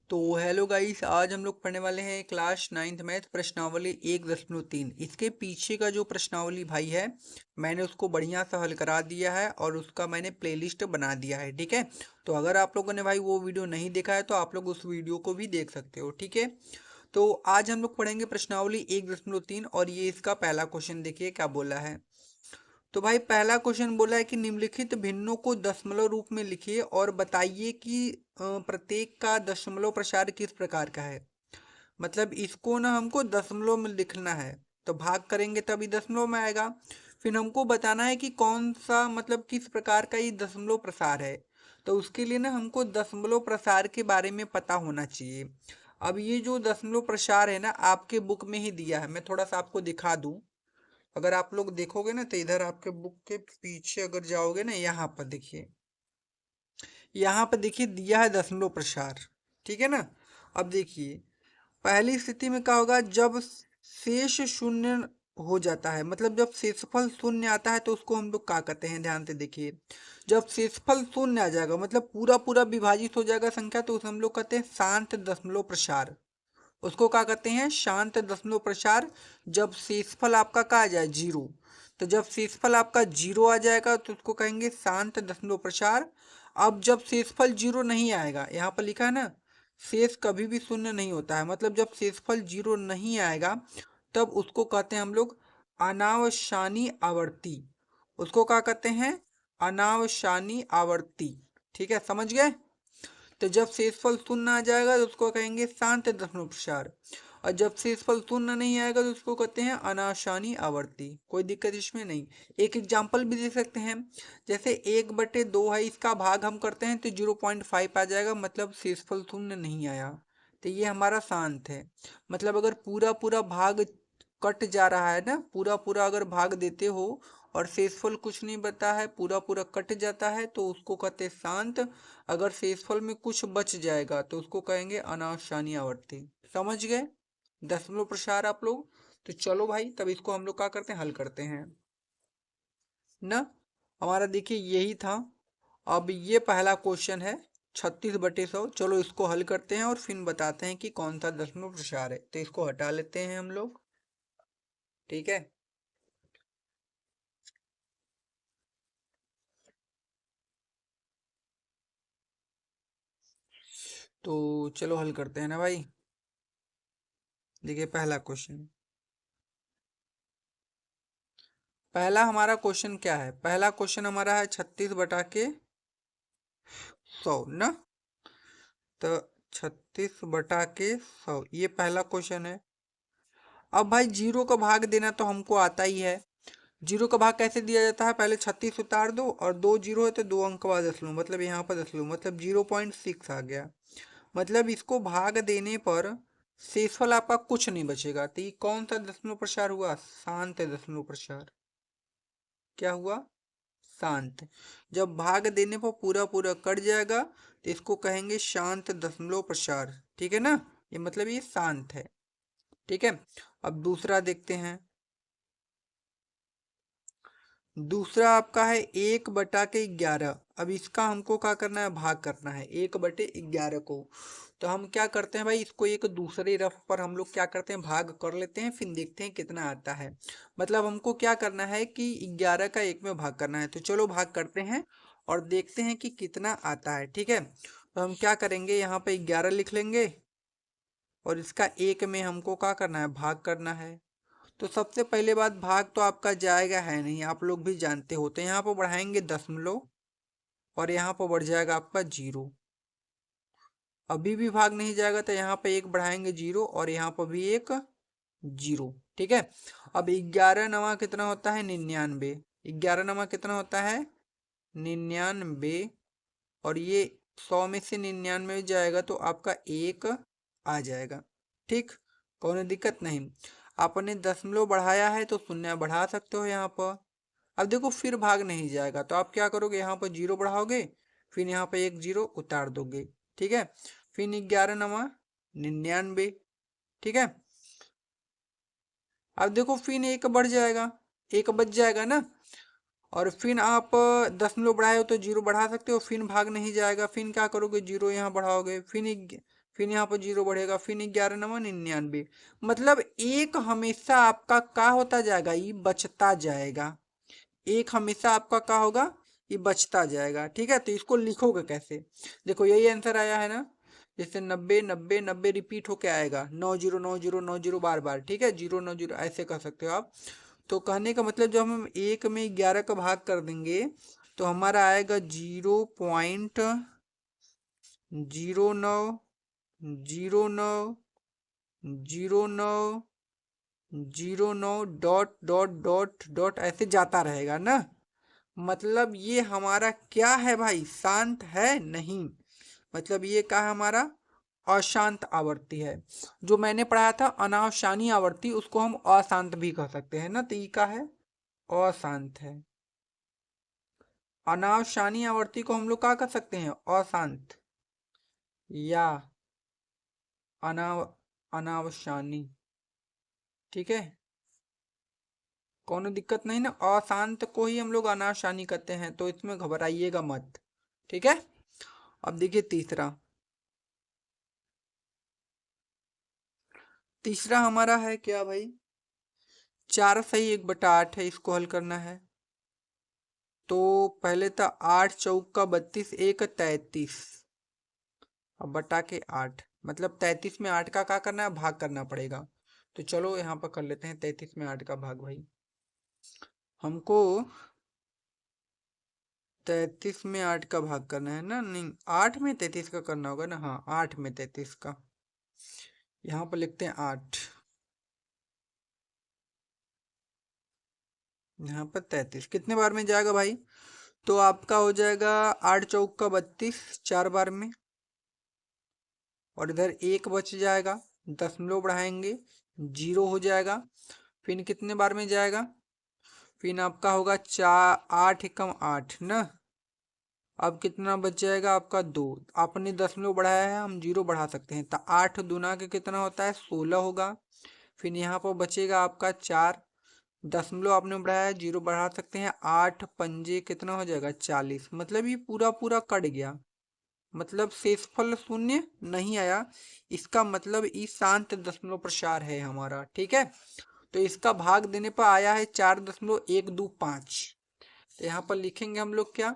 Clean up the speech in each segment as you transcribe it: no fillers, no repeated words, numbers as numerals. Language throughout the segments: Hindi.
तो हेलो गाइस, आज हम लोग पढ़ने वाले हैं क्लास 9th मैथ प्रश्नावली 1.3। इसके पीछे का जो प्रश्नावली भाई है, मैंने उसको बढ़िया सा हल करा दिया है और उसका मैंने प्लेलिस्ट बना दिया है। ठीक है, तो अगर आप लोगों ने भाई वो वीडियो नहीं देखा है तो आप लोग उस वीडियो को भी देख सकते हो। ठीक है, तो आज हम लोग पढ़ेंगे प्रश्नावली 1.3 और ये इसका पहला क्वेश्चन देखिए क्या बोला है। तो भाई पहला क्वेश्चन बोला है कि निम्नलिखित भिन्नों को दशमलव रूप में लिखिए और बताइए कि प्रत्येक का दशमलव प्रसार किस प्रकार का है। मतलब इसको ना हमको दशमलव में लिखना है, तो भाग करेंगे तभी दशमलव में आएगा। फिर हमको बताना है कि कौन सा मतलब किस प्रकार का ये दशमलव प्रसार है। तो उसके लिए ना हमको दशमलव प्रसार के बारे में पता होना चाहिए। अब ये जो दशमलव प्रसार है ना आपके बुक में ही दिया है, मैं थोड़ा सा आपको दिखा दूं। अगर आप लोग देखोगे ना तो इधर आपके बुक के पीछे अगर जाओगे ना, यहाँ पर देखिए, यहाँ पर देखिए दिया है दशमलव प्रसार। ठीक है ना। अब देखिए पहली स्थिति में क्या होगा, जब शेष शून्य हो जाता है, मतलब जब शेषफल शून्य आता है तो उसको हम लोग क्या कहते हैं, ध्यान से देखिए। जब शेषफल शून्य आ जाएगा मतलब पूरा पूरा विभाजित हो जाएगा संख्या, तो उसे हम लोग कहते हैं शांत दशमलव प्रसार। उसको क्या कहते हैं, शांत दशमलव प्रसार। जब शेषफल आपका क्या आ जाए, जीरो। तो जब शेषफल आपका जीरो आ जाएगा तो उसको कहेंगे शांत दशमलव प्रसार। अब जब शेषफल जीरो नहीं आएगा, यहाँ पर लिखा है ना, शेष कभी भी शून्य नहीं होता है, मतलब जब शेषफल जीरो नहीं आएगा तब उसको कहते हैं हम लोग अनावसानी आवर्ती। उसको क्या कहते हैं, अनावसानी आवर्ती। ठीक है, समझ गए। तो जब शेषफल शून्य आ जाएगा तो उसको कहेंगे शांत दशमलव प्रसार, और जब शेषफल शून्य नहीं आएगा तो उसको कहते हैं अनाशानी आवर्ती। कोई दिक्कत इसमें नहीं। एक एग्जाम्पल भी दे सकते हैं, जैसे 1/2 है, इसका भाग हम करते हैं तो 0.5 आ जाएगा, मतलब शेषफल शून्य नहीं आया, तो ये हमारा शांत है। मतलब अगर पूरा पूरा भाग कट जा रहा है ना, पूरा पूरा अगर भाग देते हो और शेषफल कुछ नहीं बता है, पूरा पूरा कट जाता है, तो उसको कहते हैं शांत। अगर शेषफल में कुछ बच जाएगा तो उसको कहेंगे अनावसानी आवर्ती। समझ गए दशमलव प्रसार आप लोग। तो चलो भाई, तब इसको हम लोग क्या करते हैं, हल करते हैं ना। हमारा देखिए यही था। अब ये पहला क्वेश्चन है 36/100। चलो इसको हल करते हैं और फिर बताते हैं कि कौन सा दशमलव प्रसार है। तो इसको हटा लेते हैं हम लोग। ठीक है, तो चलो हल करते हैं ना भाई। देखिए पहला क्वेश्चन, पहला हमारा क्वेश्चन क्या है, पहला क्वेश्चन हमारा है 36/100 ना। तो 36/100 ये पहला क्वेश्चन है। अब भाई जीरो का भाग देना तो हमको आता ही है। जीरो का भाग कैसे दिया जाता है, पहले 36 उतार दो और दो जीरो है तो दो अंक बाद दस लो, मतलब यहाँ पर दस लो, मतलब 0.6 आ गया। मतलब इसको भाग देने पर शेषफल आपका कुछ नहीं बचेगा, तो ये कौन सा दशमलव प्रसार हुआ, शांत दशमलव प्रसार। क्या हुआ, शांत। जब भाग देने पर पूरा पूरा कट जाएगा तो इसको कहेंगे शांत दशमलव प्रसार। ठीक है ना, ये मतलब ये शांत है। ठीक है, अब दूसरा देखते हैं। दूसरा आपका है 1/11। अब इसका हमको क्या करना है, भाग करना है 1/11 को। तो हम क्या करते हैं भाई, इसको एक दूसरे रफ पर हम लोग क्या करते हैं, भाग कर लेते हैं, फिर देखते हैं कितना आता है। मतलब हमको क्या करना है कि 11 का 1 में भाग करना है। तो चलो भाग करते हैं और देखते हैं कि कितना आता है। ठीक है, तो हम क्या करेंगे, यहाँ पे 11 लिख लेंगे और इसका 1 में हमको क्या करना है, भाग करना है। तो सबसे पहले बात, भाग तो आपका जाएगा है नहीं, आप लोग भी जानते हो। तो यहाँ पर बढ़ाएंगे दशमलव और यहाँ पर बढ़ जाएगा आपका जीरो। अभी भी भाग नहीं जाएगा तो यहाँ पे एक बढ़ाएंगे जीरो और यहाँ पर भी एक जीरो। ठीक है, अब 11 नवा कितना होता है, 99। 11 नवा कितना होता है, 99। और ये 100 में से 99 जाएगा तो आपका एक आ जाएगा। ठीक, कोई दिक्कत नहीं। आपने दशमलव बढ़ाया है तो शून्य बढ़ा सकते हो यहाँ पर। अब देखो फिर भाग नहीं जाएगा तो आप क्या करोगे, यहाँ पर जीरो बढ़ाओगे, फिर यहाँ पे एक जीरो उतार दोगे। ठीक है, फिर 11 नवा 99। ठीक है, अब देखो फिर एक बढ़ जाएगा, एक बच जाएगा ना। और फिर आप दशमलव बढ़ाए हो तो जीरो बढ़ा सकते हो, फिर भाग नहीं जाएगा, फिर क्या करोगे, जीरो यहाँ बढ़ाओगे, फिर फिर यहाँ पर 0 बढ़ेगा, फिर 11 नवा 99। मतलब एक हमेशा आपका क्या होता जाएगा, ये बचता जाएगा। एक हमेशा आपका क्या होगा, ये बचता जाएगा। ठीक है, तो इसको लिखोगे कैसे, देखो यही आंसर आया है ना, जैसे 90 90 90 रिपीट होके आएगा, 90 90 90 बार बार। ठीक है, 0 9 0 ऐसे कर सकते हो आप। तो कहने का मतलब जब हम एक में 11 का भाग कर देंगे तो हमारा आएगा 0.09090909 डॉट डॉट डॉट डॉट ऐसे जाता रहेगा ना। मतलब ये हमारा क्या है भाई, शांत है नहीं, मतलब ये क्या है हमारा, अशांत आवर्ती है। जो मैंने पढ़ाया था अनावशानी आवर्ती, उसको हम अशांत भी कह सकते हैं ना, तो ये क्या है, अशांत है। अनावशानी आवर्ती को हम लोग क्या कर सकते हैं, अशांत या अनावशानी। ठीक है, कोनो दिक्कत नहीं ना, अशांत को ही हम लोग अनावशानी कहते हैं, तो इसमें घबराइएगा मत। ठीक है, अब देखिए तीसरा। तीसरा हमारा है क्या भाई, 4/1/8 है, इसको हल करना है। तो पहले था 8 × 4 = 32, 1 = 33, अब बटा के 8, मतलब 33 में 8 का क्या करना है, भाग करना पड़ेगा। तो चलो यहाँ पर कर लेते हैं 33 में 8 का भाग भाई। हमको 33 में 8 का भाग करना है ना, नहीं 8 में 33 का करना होगा ना, हाँ 8 में 33 का। यहाँ पर लिखते हैं 8, यहाँ पर 33 कितने बार में जाएगा भाई, तो आपका हो जाएगा 8 × 4 = 32, 4 बार में, और इधर 1 बच जाएगा, दशमलव बढ़ाएंगे 0 हो जाएगा। फिर कितने बार में जाएगा, फिर आपका होगा 8 × 8 ना। अब कितना बच जाएगा आपका 2, आपने दशमलव बढ़ाया है, हम 0 बढ़ा सकते हैं, तो 8 दूना के कितना होता है, 16 होगा। फिर यहाँ पर बचेगा आपका 4, दशमलव आपने बढ़ाया है, 0 बढ़ा सकते हैं, 8 पंजे कितना हो जाएगा, 40। मतलब ये पूरा पूरा कट गया, मतलब शेषफल शून्य नहीं आया, इसका मतलब ई शांत दशमलव प्रसार है हमारा। ठीक है, तो इसका भाग देने पर आया है 4.125। तो यहाँ पर लिखेंगे हम लोग क्या,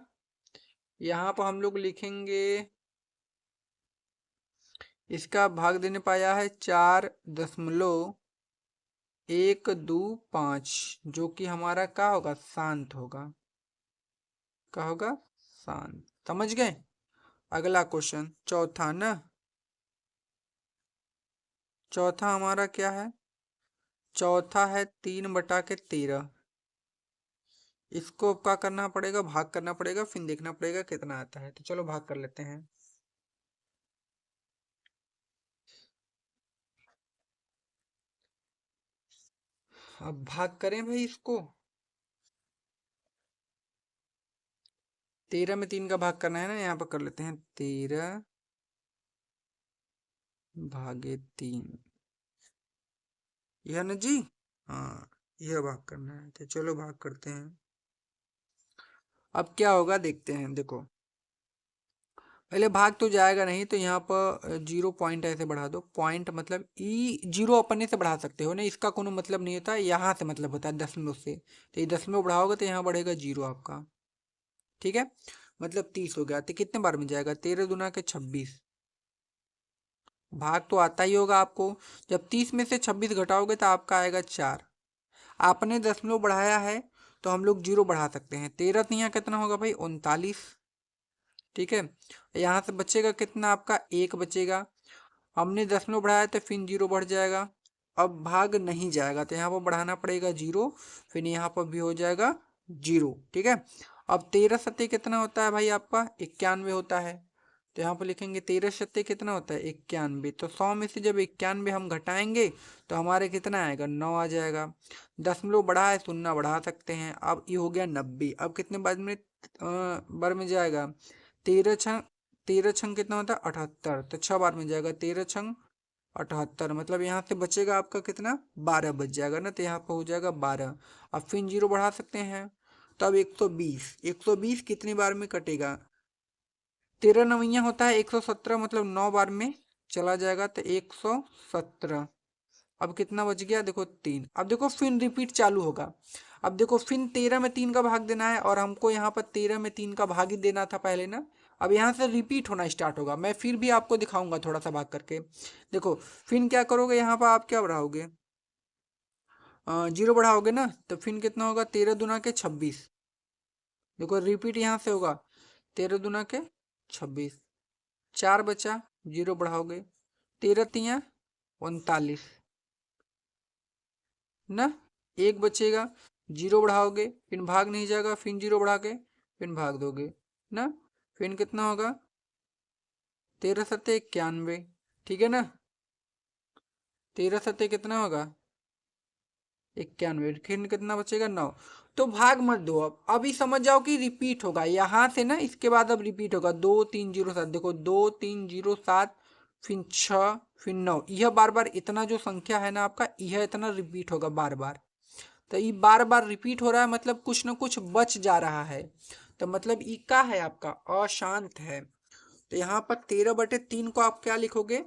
यहाँ पर हम लोग लिखेंगे, इसका भाग देने पर आया है 4.125, जो कि हमारा क्या होगा, शांत होगा। क्या होगा, शांत। समझ गए। अगला क्वेश्चन चौथा ना, चौथा हमारा क्या है, चौथा है 3/13। इसको क्या करना पड़ेगा, भाग करना पड़ेगा, फिर देखना पड़ेगा कितना आता है। तो चलो भाग कर लेते हैं। अब भाग करें भाई इसको, 13 में 3 का भाग करना है ना, यहाँ पर कर लेते हैं 13/3, यह ना जी, हाँ यह भाग करना है, तो चलो भाग करते हैं। अब क्या होगा देखते हैं, देखो पहले भाग तो जाएगा नहीं, तो यहाँ पर 0 पॉइंट ऐसे बढ़ा दो, पॉइंट मतलब ई 0 अपने से बढ़ा सकते हो ना, इसका कोनो मतलब नहीं होता, यहाँ से मतलब होता है दशमलव से, तो ये दशमलव बढ़ाओगे तो यहाँ बढ़ेगा 0 आपका। ठीक है, मतलब 30 हो गया, तो कितने बार में जाएगा, 13 दूना के 26, भाग तो आता ही होगा आपको। जब 30 में से 26 घटाओगे तो आपका आएगा 4, आपने दशमलव बढ़ाया है तो हम लोग 0 बढ़ा सकते हैं, 13 तो यहाँ कितना होगा भाई, 39। ठीक है, यहाँ से बचेगा कितना आपका, 1 बचेगा, हमने दशमलव बढ़ाया तो फिर 0 बढ़ जाएगा। अब भाग नहीं जाएगा तो यहाँ पर बढ़ाना पड़ेगा 0, फिर यहाँ पर भी हो जाएगा 0। ठीक है, अब 13 × 7 कितना होता है भाई आपका, 91 होता है, तो यहाँ पर लिखेंगे 13 × 7 कितना होता है, 91। तो 100 में से जब 91 हम घटाएंगे तो हमारे कितना आएगा, 9 आ जाएगा। दशमलव बढ़ा है, शून्य बढ़ा सकते हैं, अब ये हो गया 90। अब कितने बार में जाएगा, 13 छंग कितना होता है, 78, तो 6 बार में जाएगा, 13 × 78, मतलब यहाँ से बचेगा आपका कितना, 12 बच जाएगा ना, तो यहाँ पर हो जाएगा 12। अब फिर 0 बढ़ा सकते हैं, तब 120, 120 कितनी बार में कटेगा, 13 9 होता है 117, मतलब 9 बार में चला जाएगा तो 117। अब कितना बच गया, देखो 3। अब देखो फिर रिपीट चालू होगा। अब देखो फिर 13 में 3 का भाग देना है, और हमको यहाँ पर 13 में 3 का भाग ही देना था पहले ना। अब यहाँ से रिपीट होना स्टार्ट होगा। मैं फिर भी आपको दिखाऊंगा थोड़ा सा भाग करके। देखो फिर क्या करोगे, यहाँ पर आप क्या बढ़ाओगे, 0 बढ़ाओगे ना, तो फिर कितना होगा, 13 दूना के 26। देखो रिपीट यहाँ से होगा, 13 दूना के 26। 4 बचा, 0 बढ़ाओगे, 13 तिया 39 ना। 1 बचेगा, 0 बढ़ाओगे, फिर भाग नहीं जाएगा, फिर 0 बढ़ा के फिर भाग दोगे ना। फिर कितना होगा, 13 सत्ते 91। ठीक है ना, 13 सत्ते कितना होगा, 91। फिर कितना बचेगा, 9। तो भाग मत दो। अब अभी समझ जाओ कि रिपीट होगा यहाँ से ना, इसके बाद अब रिपीट होगा। 2 3 0 7, देखो 2 3 0 7, फिर 6, फिर 9। यह बार बार इतना जो संख्या है ना आपका, यह इतना रिपीट होगा बार बार। तो ये बार बार रिपीट हो रहा है, मतलब कुछ ना कुछ बच जा रहा है। तो मतलब ई का है आपका, अशांत है। तो यहाँ पर 13/3 को आप क्या लिखोगे,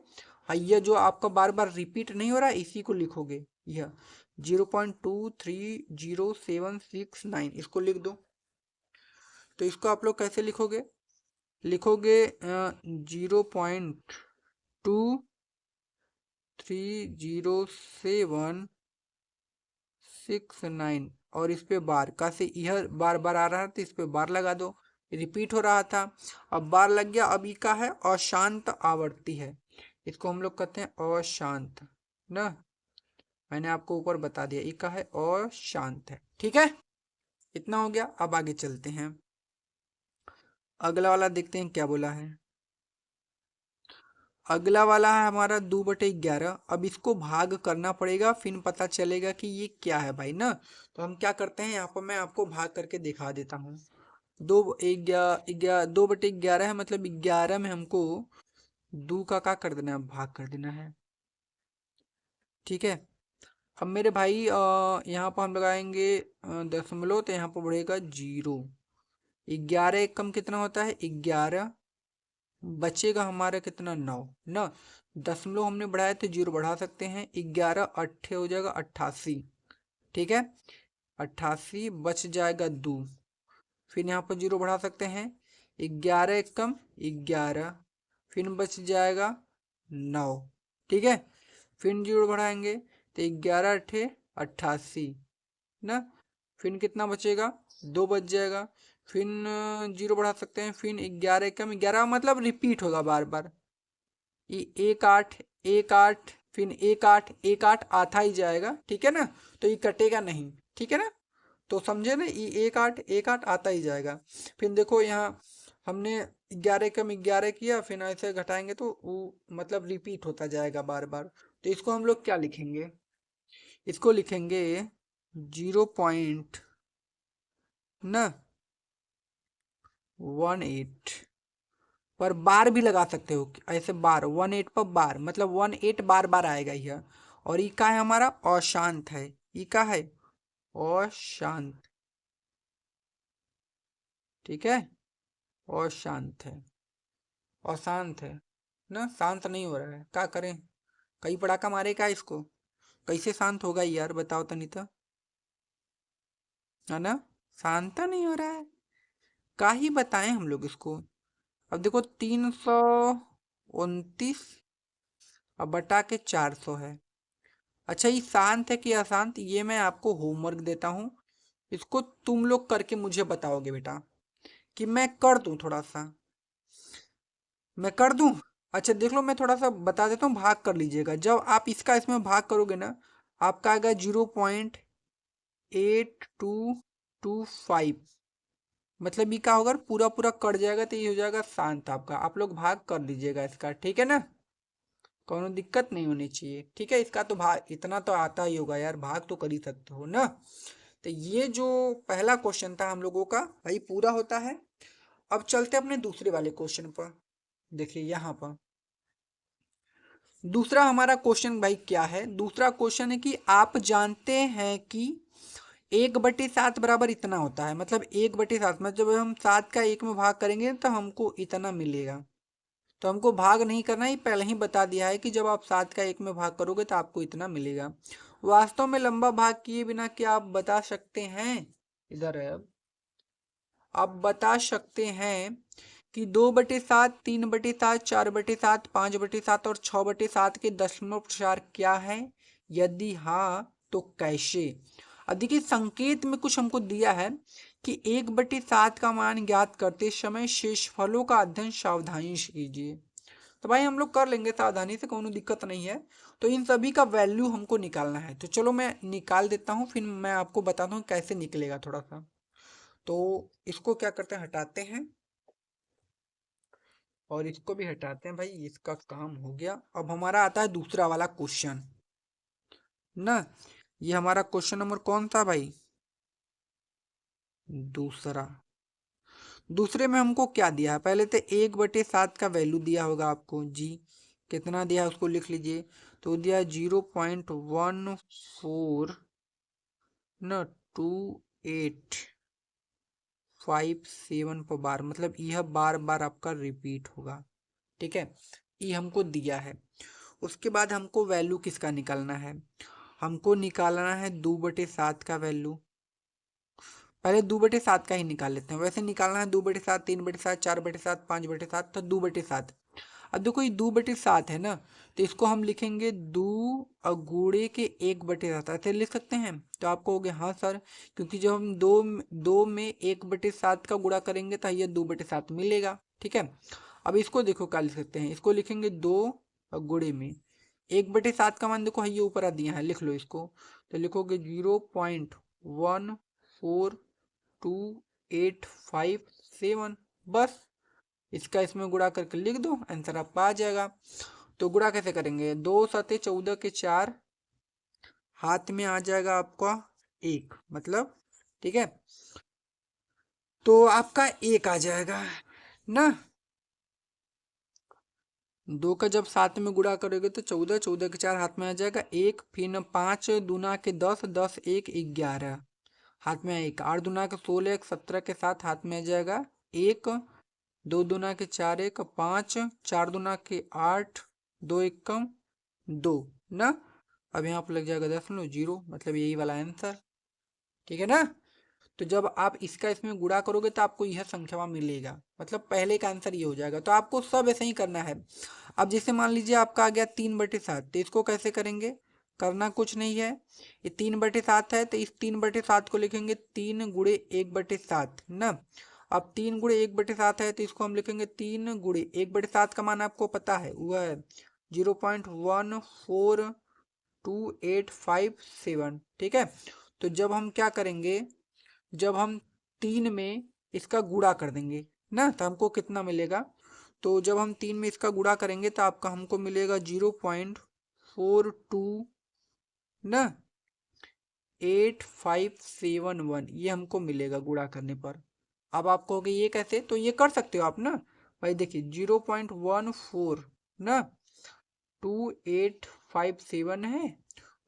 हाँ ये जो आपका बार बार रिपीट नहीं हो रहा है इसी को लिखोगे। यह 0.23076 इसको लिख दो। तो इसको आप लोग कैसे लिखोगे, लिखोगे 0.23076 और इस पे बार का से यह बार बार आ रहा था, तो इस पे बार लगा दो। रिपीट हो रहा था, अब बार लग गया। अब ई का है अशांत आवर्ती है, इसको हम लोग कहते हैं अशांत ना। मैंने आपको ऊपर बता दिया, ई का है अशांत है। ठीक है, इतना हो गया। अब आगे चलते हैं, अगला वाला देखते हैं क्या बोला है। अगला वाला है हमारा 2/11। अब इसको भाग करना पड़ेगा, फिर पता चलेगा कि ये क्या है भाई ना। तो हम क्या करते हैं, यहाँ पर मैं आपको भाग करके दिखा देता हूँ। 2/11 है, मतलब 11 में हमको 2 का क्या कर देना है, भाग कर देना है। ठीक है, अब मेरे भाई यहाँ पर हम लगाएंगे दशमलव, तो यहाँ पर बढ़ेगा 0। 11 एक कम कितना होता है, 11। बचेगा हमारा कितना, 9 ना। दशमलव हमने बढ़ाया तो 0 बढ़ा सकते हैं। 11 अट्ठे हो जाएगा 88। ठीक है, 88 बच जाएगा 2। फिर यहाँ पर 0 बढ़ा सकते हैं। 11 एक कम 11, फिर बच जाएगा 9। ठीक है, फिर 0 बढ़ाएंगे तो 11 अट्ठे 88 ना। फिर कितना बचेगा, 2 बच जाएगा। फिर 0 बढ़ा सकते हैं, फिर 11 कम 11, मतलब रिपीट होगा बार बार। ये 1 8 1 8, फिर 1 8 1 8 आता ही जाएगा। ठीक है ना, तो ये कटेगा नहीं। ठीक है ना, तो समझे ना, ये 1 8 1 8 आता ही जाएगा। फिर देखो यहाँ हमने 11 कम 11 किया, फिर ऐसे घटाएंगे तो वो मतलब रिपीट होता जाएगा बार बार। तो इसको हम लोग क्या लिखेंगे, इसको लिखेंगे 0. ना 18 पर बार भी लगा सकते हो ऐसे, बार 18 पर बार, मतलब 18 बार बार आएगा यह। और ई का है हमारा अशांत है, ई का है अशांत। ठीक है, अशांत है, अशांत है ना, शांत नहीं हो रहा है, क्या करें, कई पड़ाका मारे क्या इसको, कैसे शांत होगा यार, बताओ तो नहीं तो, है ना, शांत तो नहीं हो रहा है, का ही बताएं हम लोग इसको। अब देखो 329 अब बटा के 400 है। अच्छा ये शांत है कि अशांत, ये मैं आपको होमवर्क देता हूँ। इसको तुम लोग करके मुझे बताओगे बेटा, कि मैं कर दूं थोड़ा सा, मैं कर दूं। अच्छा देख लो, मैं थोड़ा सा बता देता हूँ, भाग कर लीजिएगा। जब आप इसका इसमें भाग करोगे ना, आपका आएगा 0.8225। मतलब ये क्या होगा, पूरा पूरा कट जाएगा, तो ये हो जाएगा शांत आपका। आप लोग भाग कर लीजिएगा इसका, ठीक है ना, कोनो दिक्कत नहीं होनी चाहिए। ठीक है, इसका तो भाग इतना तो आता ही होगा यार, भाग तो कर ही सकते हो ना। तो ये जो पहला क्वेश्चन था हम लोगों का भाई पूरा होता है। अब चलते अपने दूसरे वाले क्वेश्चन पर। देखिए यहाँ पर दूसरा हमारा क्वेश्चन भाई क्या है, दूसरा क्वेश्चन है कि आप जानते हैं कि 1/7 बराबर इतना होता है। मतलब 1/7 मतलब जब हम 7 का 1 में भाग करेंगे तो हमको इतना मिलेगा। तो हमको भाग नहीं करना, ही पहले ही बता दिया है कि जब आप 7 का 1 में भाग करोगे तो आपको इतना मिलेगा। वास्तव में लंबा भाग किए बिना क्या आप बता सकते हैं, इधर है, अब आप बता सकते हैं कि 2/7, 3/7, 4/7, 5/7 और 6/7 के दशमलव प्रसार क्या है? यदि हाँ तो कैसे? अब देखिए संकेत में कुछ हमको दिया है कि 1/7 का मान ज्ञात करते समय शेषफलों का अध्ययन सावधानी से कीजिए। तो भाई हम लोग कर लेंगे सावधानी से, कोई दिक्कत नहीं है। तो इन सभी का वैल्यू हमको निकालना है, तो चलो मैं निकाल देता हूँ, फिर मैं आपको बताता हूँ कैसे निकलेगा थोड़ा सा। तो इसको क्या करते हैं, हटाते हैं, और इसको भी हटाते हैं भाई, इसका काम हो गया। अब हमारा आता है दूसरा वाला क्वेश्चन ना। ये हमारा क्वेश्चन नंबर कौन सा भाई, दूसरा। दूसरे में हमको क्या दिया है, पहले तो 1/7 का वैल्यू दिया होगा आपको जी, कितना दिया है उसको लिख लीजिए। तो दिया 0.14 न 2857 पर बार, मतलब यह बार बार आपका रिपीट होगा, ठीक है। ये हमको दिया है। उसके बाद हमको वैल्यू किसका निकालना है, हमको निकालना है 2/7 का वैल्यू। पहले 2/7 का ही निकाल लेते हैं, वैसे निकालना है 2/7, 3/7, 4/7, 5/7, तो 2/7। अब देखो ये 2/7 है ना, तो इसको हम लिखेंगे 2 गुणे के 1/7, ऐसे लिख सकते हैं। तो आपको हो गया हाँ सर, क्योंकि जब हम दो में 1/7 का गुणा करेंगे तो ये 2/7 मिलेगा, ठीक है। अब इसको देखो क्या लिख सकते हैं, इसको लिखेंगे 2 गुणे में 1/7 का मान देखो ये ऊपर आ दिया है, लिख लो इसको। तो लिखोगे 0.14285 बस, इसका इसमें गुणा करके लिख दो, आंसर आपका आ जाएगा। तो गुणा कैसे करेंगे, 2×7=14 के 4, हाथ में आ जाएगा आपका 1, मतलब ठीक है। तो आपका 1 आ जाएगा ना। 2 का जब 7 में गुणा करोगे तो 14, 14 के 4 हाथ में आ जाएगा 1, फिर 5 दूना के 10, 10 1 11 हाथ में 1, 8 दूना के 16, 1 17 के 7 हाथ में आ जाएगा 1, 2 दूना के 4 1 5, 4 दूना के 8, 2 1 कम 2 ना। अब यहाँ पर लग जाएगा 0, मतलब यही वाला आंसर, ठीक है ना। तो जब आप इसका इसमें गुणा करोगे तो आपको यह संख्या मिलेगा, मतलब पहले का आंसर ये हो जाएगा। तो आपको सब ऐसे ही करना है। अब जैसे मान लीजिए आपका आ गया 3/7, तो इसको कैसे करेंगे, करना कुछ नहीं है, ये 3/7 है तो इस 3/7 को लिखेंगे 3 गुणे 1/7 ना। अब 3 गुणे 1/7 है तो इसको हम लिखेंगे 3 गुणे 1/7 का मान आपको पता है वह है 0.142857, ठीक है। तो जब हम क्या करेंगे, जब हम 3 में इसका गुणा कर देंगे ना तो हमको कितना मिलेगा, तो जब हम 3 में इसका गुणा करेंगे तो आपका हमको मिलेगा 0.42 ना 8571, ये हमको मिलेगा गुणा करने पर। अब आप कहोगे ये कैसे, तो ये कर सकते हो आप ना भाई, देखिए 0.14 ना 2857 है,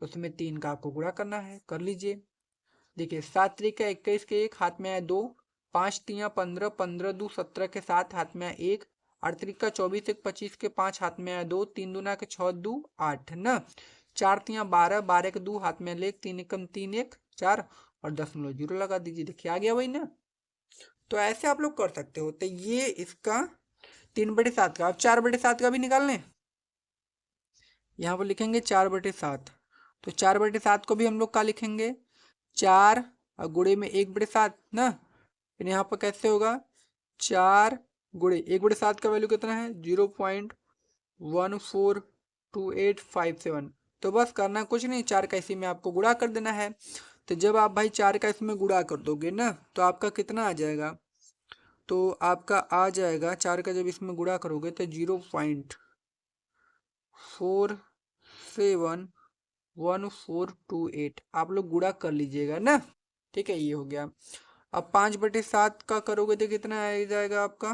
उसमें 3 का आपको गुणा करना है, कर लीजिए। देखिए 7 त्रिक 21 के 1 हाथ में आया 2, 5 3 15, 15 2 17 के 7 हाथ में आया 1, 8 त्रिक 24 1 25 के 5 हाथ में आया 2, 3 दूना के 6 2 8 ना, 4 3 12, 12 के 2 हाथ में ले, 3 एकम 3 1 4 और 0 लगा दीजिए, देखिए आ गया वही ना। तो ऐसे आप लोग कर सकते हो। तो ये इसका 3/7 का, अब 4/7 का भी निकाल लें, यहाँ पर लिखेंगे 4/7। तो 4/7 को भी हम लोग का लिखेंगे 4 और गुणे में 1/7 ना, फिर यहाँ पर कैसे होगा 4 गुणे 1/7 का वैल्यू कितना है 0.142857। तो बस करना कुछ नहीं, 4 का इसी में आपको गुणा कर देना है। तो जब आप भाई 4 का इसमें गुणा कर दोगे ना तो आपका कितना आ जाएगा, तो आपका आ जाएगा 4 का जब इसमें गुणा करोगे तो 0.471428 आप लोग गुणा कर लीजिएगा ना, ठीक है। ये हो गया। अब 5/7 का करोगे तो कितना आ जाएगा आपका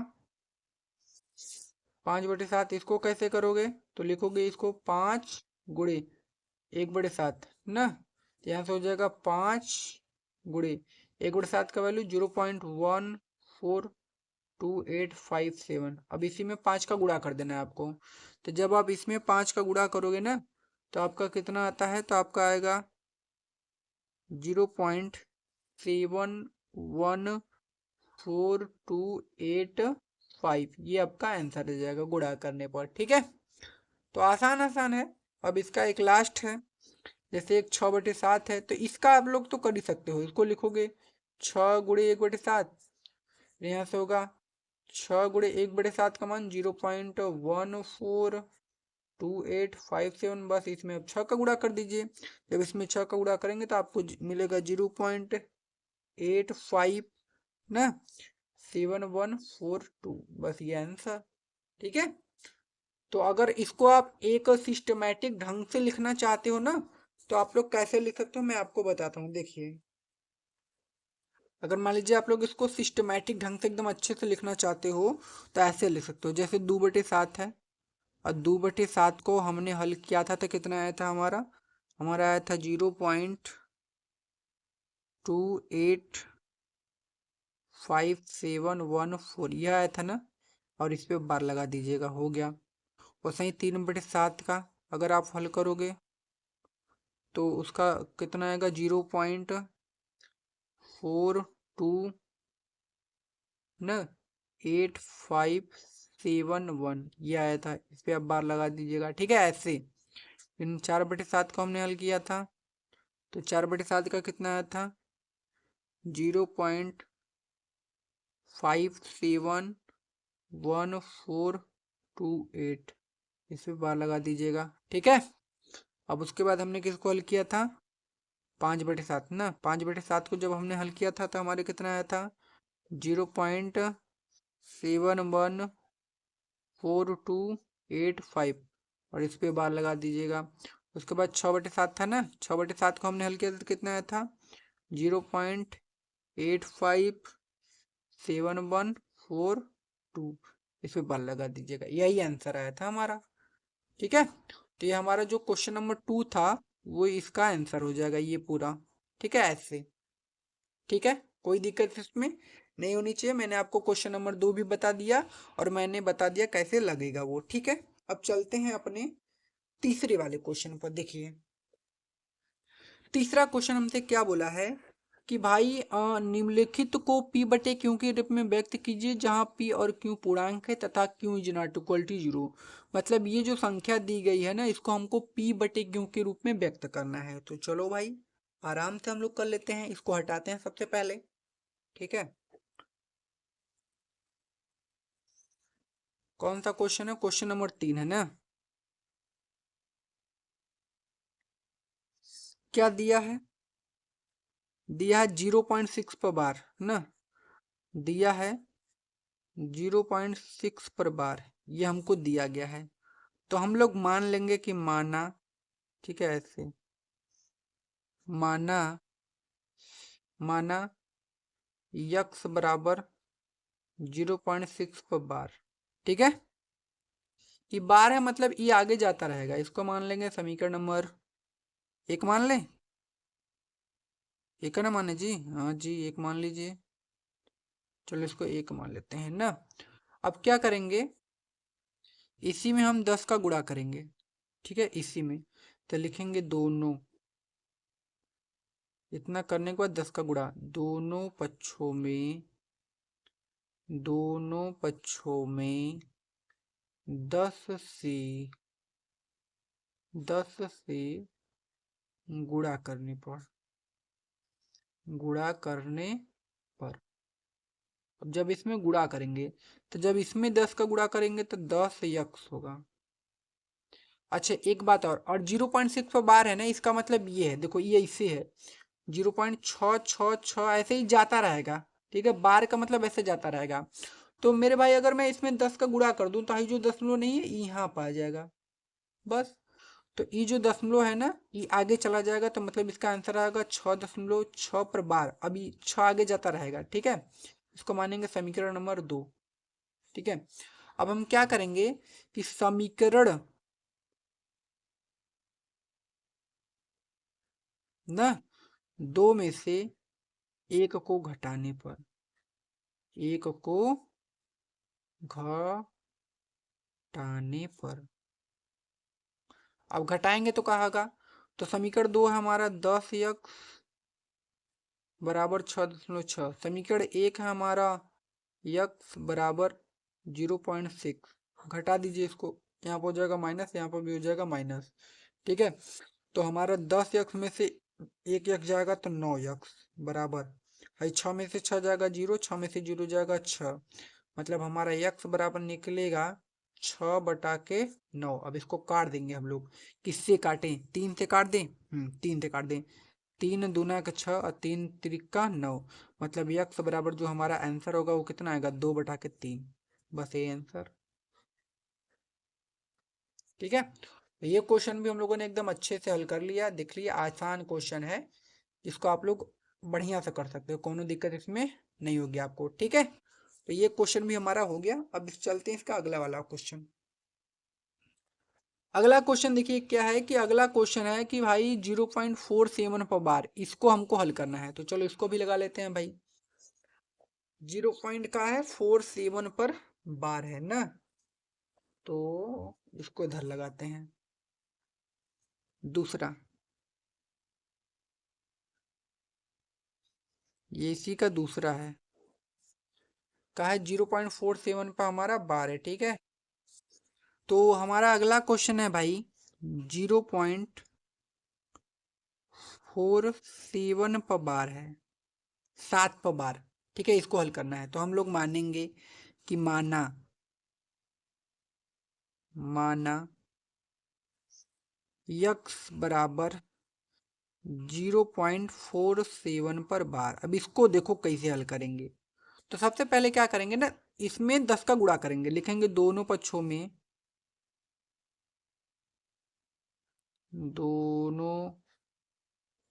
5/7, इसको कैसे करोगे, तो लिखोगे इसको 5 गुणे 1/7 ना, तो यहाँ से हो जाएगा 5 गुणे 1/7 का वैल्यू 0.14 2857। अब इसी में 5 का गुणा कर देना है आपको। तो जब आप इसमें 5 का गुणा करोगे ना तो आपका कितना आता है, तो आपका आएगा 0.71428 ये आपका आंसर आ जाएगा गुणा करने पर। ठीक है, तो आसान आसान है। अब इसका एक लास्ट है, जैसे एक 6/7 है, तो इसका आप लोग तो कर ही सकते हो। इसको लिखोगे 6 × 1/7, यहाँ से होगा 6 × 1/7 का मान 0.142857। बस इसमें अब 6 का गुणा कर दीजिए। जब इसमें 6 का गुणा करेंगे तो आपको मिलेगा 0.85 ना 7142। बस ये आंसर। ठीक है, तो अगर इसको आप एक सिस्टमैटिक ढंग से लिखना चाहते हो ना तो आप लोग कैसे लिख सकते हो मैं आपको बताता हूँ। देखिए, अगर मान लीजिए आप लोग इसको सिस्टमैटिक ढंग से एकदम अच्छे से लिखना चाहते हो तो ऐसे लिख सकते हो, जैसे 2/7 है और 2/7 को हमने हल किया था तो कितना आया था हमारा, आया था 0.285714 यह आया था ना, और इस पे बार लगा दीजिएगा, हो गया। और सही 3/7 का अगर आप हल करोगे तो उसका कितना आएगा 0.42 न 8571 ये आया था। इस पे आप बार लगा दीजिएगा। ठीक है, ऐसे इन 4/7 को हमने हल किया था तो 4/7 का कितना आया था 0.571428 इस पे बार लगा दीजिएगा। ठीक है, अब उसके बाद हमने किसको हल किया था 5/7 ना, 5/7 को जब हमने हल किया था तो हमारे कितना आया था 0.714285 और इस पे बार लगा दीजिएगा। उसके बाद 6/7 था ना, 6/7 को हमने हल किया था तो कितना आया था 0.857142 इस पे बार लगा दीजिएगा। यही आंसर आया था हमारा। ठीक है, तो ये हमारा जो क्वेश्चन नंबर 2 था वो इसका आंसर हो जाएगा ये पूरा। ठीक है, ऐसे। ठीक है, कोई दिक्कत इसमें नहीं होनी चाहिए। मैंने आपको क्वेश्चन नंबर 2 भी बता दिया और मैंने बता दिया कैसे लगेगा वो। ठीक है, अब चलते हैं अपने तीसरे वाले क्वेश्चन पर। देखिए, तीसरा क्वेश्चन हमसे क्या बोला है कि भाई निम्नलिखित को p/q के रूप में व्यक्त कीजिए जहां p और q पूर्णांक है तथा q is not equal to 0। मतलब ये जो संख्या दी गई है ना इसको हमको p/q के रूप में व्यक्त करना है। तो चलो भाई आराम से हम लोग कर लेते हैं, इसको हटाते हैं सबसे पहले। ठीक है, कौन सा क्वेश्चन है, क्वेश्चन नंबर 3 है ना। क्या दिया है, दिया है 0.6 पर बार ना, दिया है 0.6 पर बार, ये हमको दिया गया है। तो हम लोग मान लेंगे कि माना, ठीक है, ऐसे माना, माना यक्स बराबर 0.6 पर बार। ठीक है, ये बार है मतलब ये आगे जाता रहेगा। इसको मान लेंगे समीकरण नंबर 1 मान लें, एक है ना माने जी, हाँ जी एक मान लीजिए। चलो इसको 1 मान लेते हैं ना। अब क्या करेंगे, इसी में हम 10 का गुणा करेंगे। ठीक है, इसी में तो लिखेंगे दोनों, इतना करने के बाद 10 का गुणा दोनों पक्षों में, दोनों पक्षों में 10 से 10 से गुणा करने पर, गुणा करने पर। अब जब इसमें गुणा करेंगे तो जब इसमें 10 का गुणा करेंगे तो 10 यक्स होगा। अच्छा एक बात और 0.6 पर बार है ना, इसका मतलब ये है, देखो ये इससे है 0.666 ऐसे ही जाता रहेगा। ठीक है, बार का मतलब ऐसे जाता रहेगा। तो मेरे भाई अगर मैं इसमें 10 का गुणा कर दूं तो ये जो दशमलव नहीं है यहाँ पर आ जाएगा बस। तो ये जो दशमलव है ना ये आगे चला जाएगा तो मतलब इसका आंसर आएगा 6.6 पर बार। अभी 6 आगे जाता रहेगा। ठीक है, इसको मानेंगे समीकरण नंबर 2। ठीक है, अब हम क्या करेंगे कि समीकरण ना 2 में से 1 को घटाने पर, 1 को घटाने पर। अब घटाएंगे तो कहाँ होगा, तो समीकरण 2 है हमारा 10x बराबर 6.6। समीकरण 1 है हमारा x बराबर 0.6। घटा दीजिए इसको, यहाँ पर हो जाएगा माइनस, यहाँ पर भी हो जाएगा माइनस। ठीक है, तो हमारा 10x में से एक x जाएगा तो 9x बराबर है 6 में से 6 जाएगा 0, 6 में से 0 जाएगा 6, मतलब हमारा x बराबर निकलेगा 6/9। अब इसको काट देंगे हम लोग, किससे काटें, 3 से काट दें, 3 से काट दें। 3 दूना का 6 और 3 त्रिका 9, मतलब x बराबर जो हमारा आंसर होगा वो कितना आएगा, 2/3। बस ये आंसर। ठीक है, तो ये क्वेश्चन भी हम लोगों ने एकदम अच्छे से हल कर लिया, देख लिया, आसान क्वेश्चन है, इसको आप लोग बढ़िया से कर सकते हो, कोनो दिक्कत इसमें नहीं होगी आपको। ठीक है, तो ये क्वेश्चन भी हमारा हो गया। अब चलते हैं इसका अगला वाला क्वेश्चन। अगला क्वेश्चन देखिए क्या है, कि अगला क्वेश्चन है कि भाई 0.47 पर बार, इसको हमको हल करना है, तो चलो इसको भी लगा लेते हैं भाई। 0.47 पर बार है ना, तो इसको इधर लगाते हैं। दूसरा, ये इसी का दूसरा है, कहा है 0.47 पर हमारा बार है। ठीक है, तो हमारा अगला क्वेश्चन है भाई 0.47 पर बार है, 7 पर बार। ठीक है, इसको हल करना है, तो हम लोग मानेंगे कि माना माना x बराबर 0.47 पर बार। अब इसको देखो कैसे हल करेंगे, तो सबसे पहले क्या करेंगे ना, इसमें 10 का गुणा करेंगे, लिखेंगे दोनों पक्षों में दोनों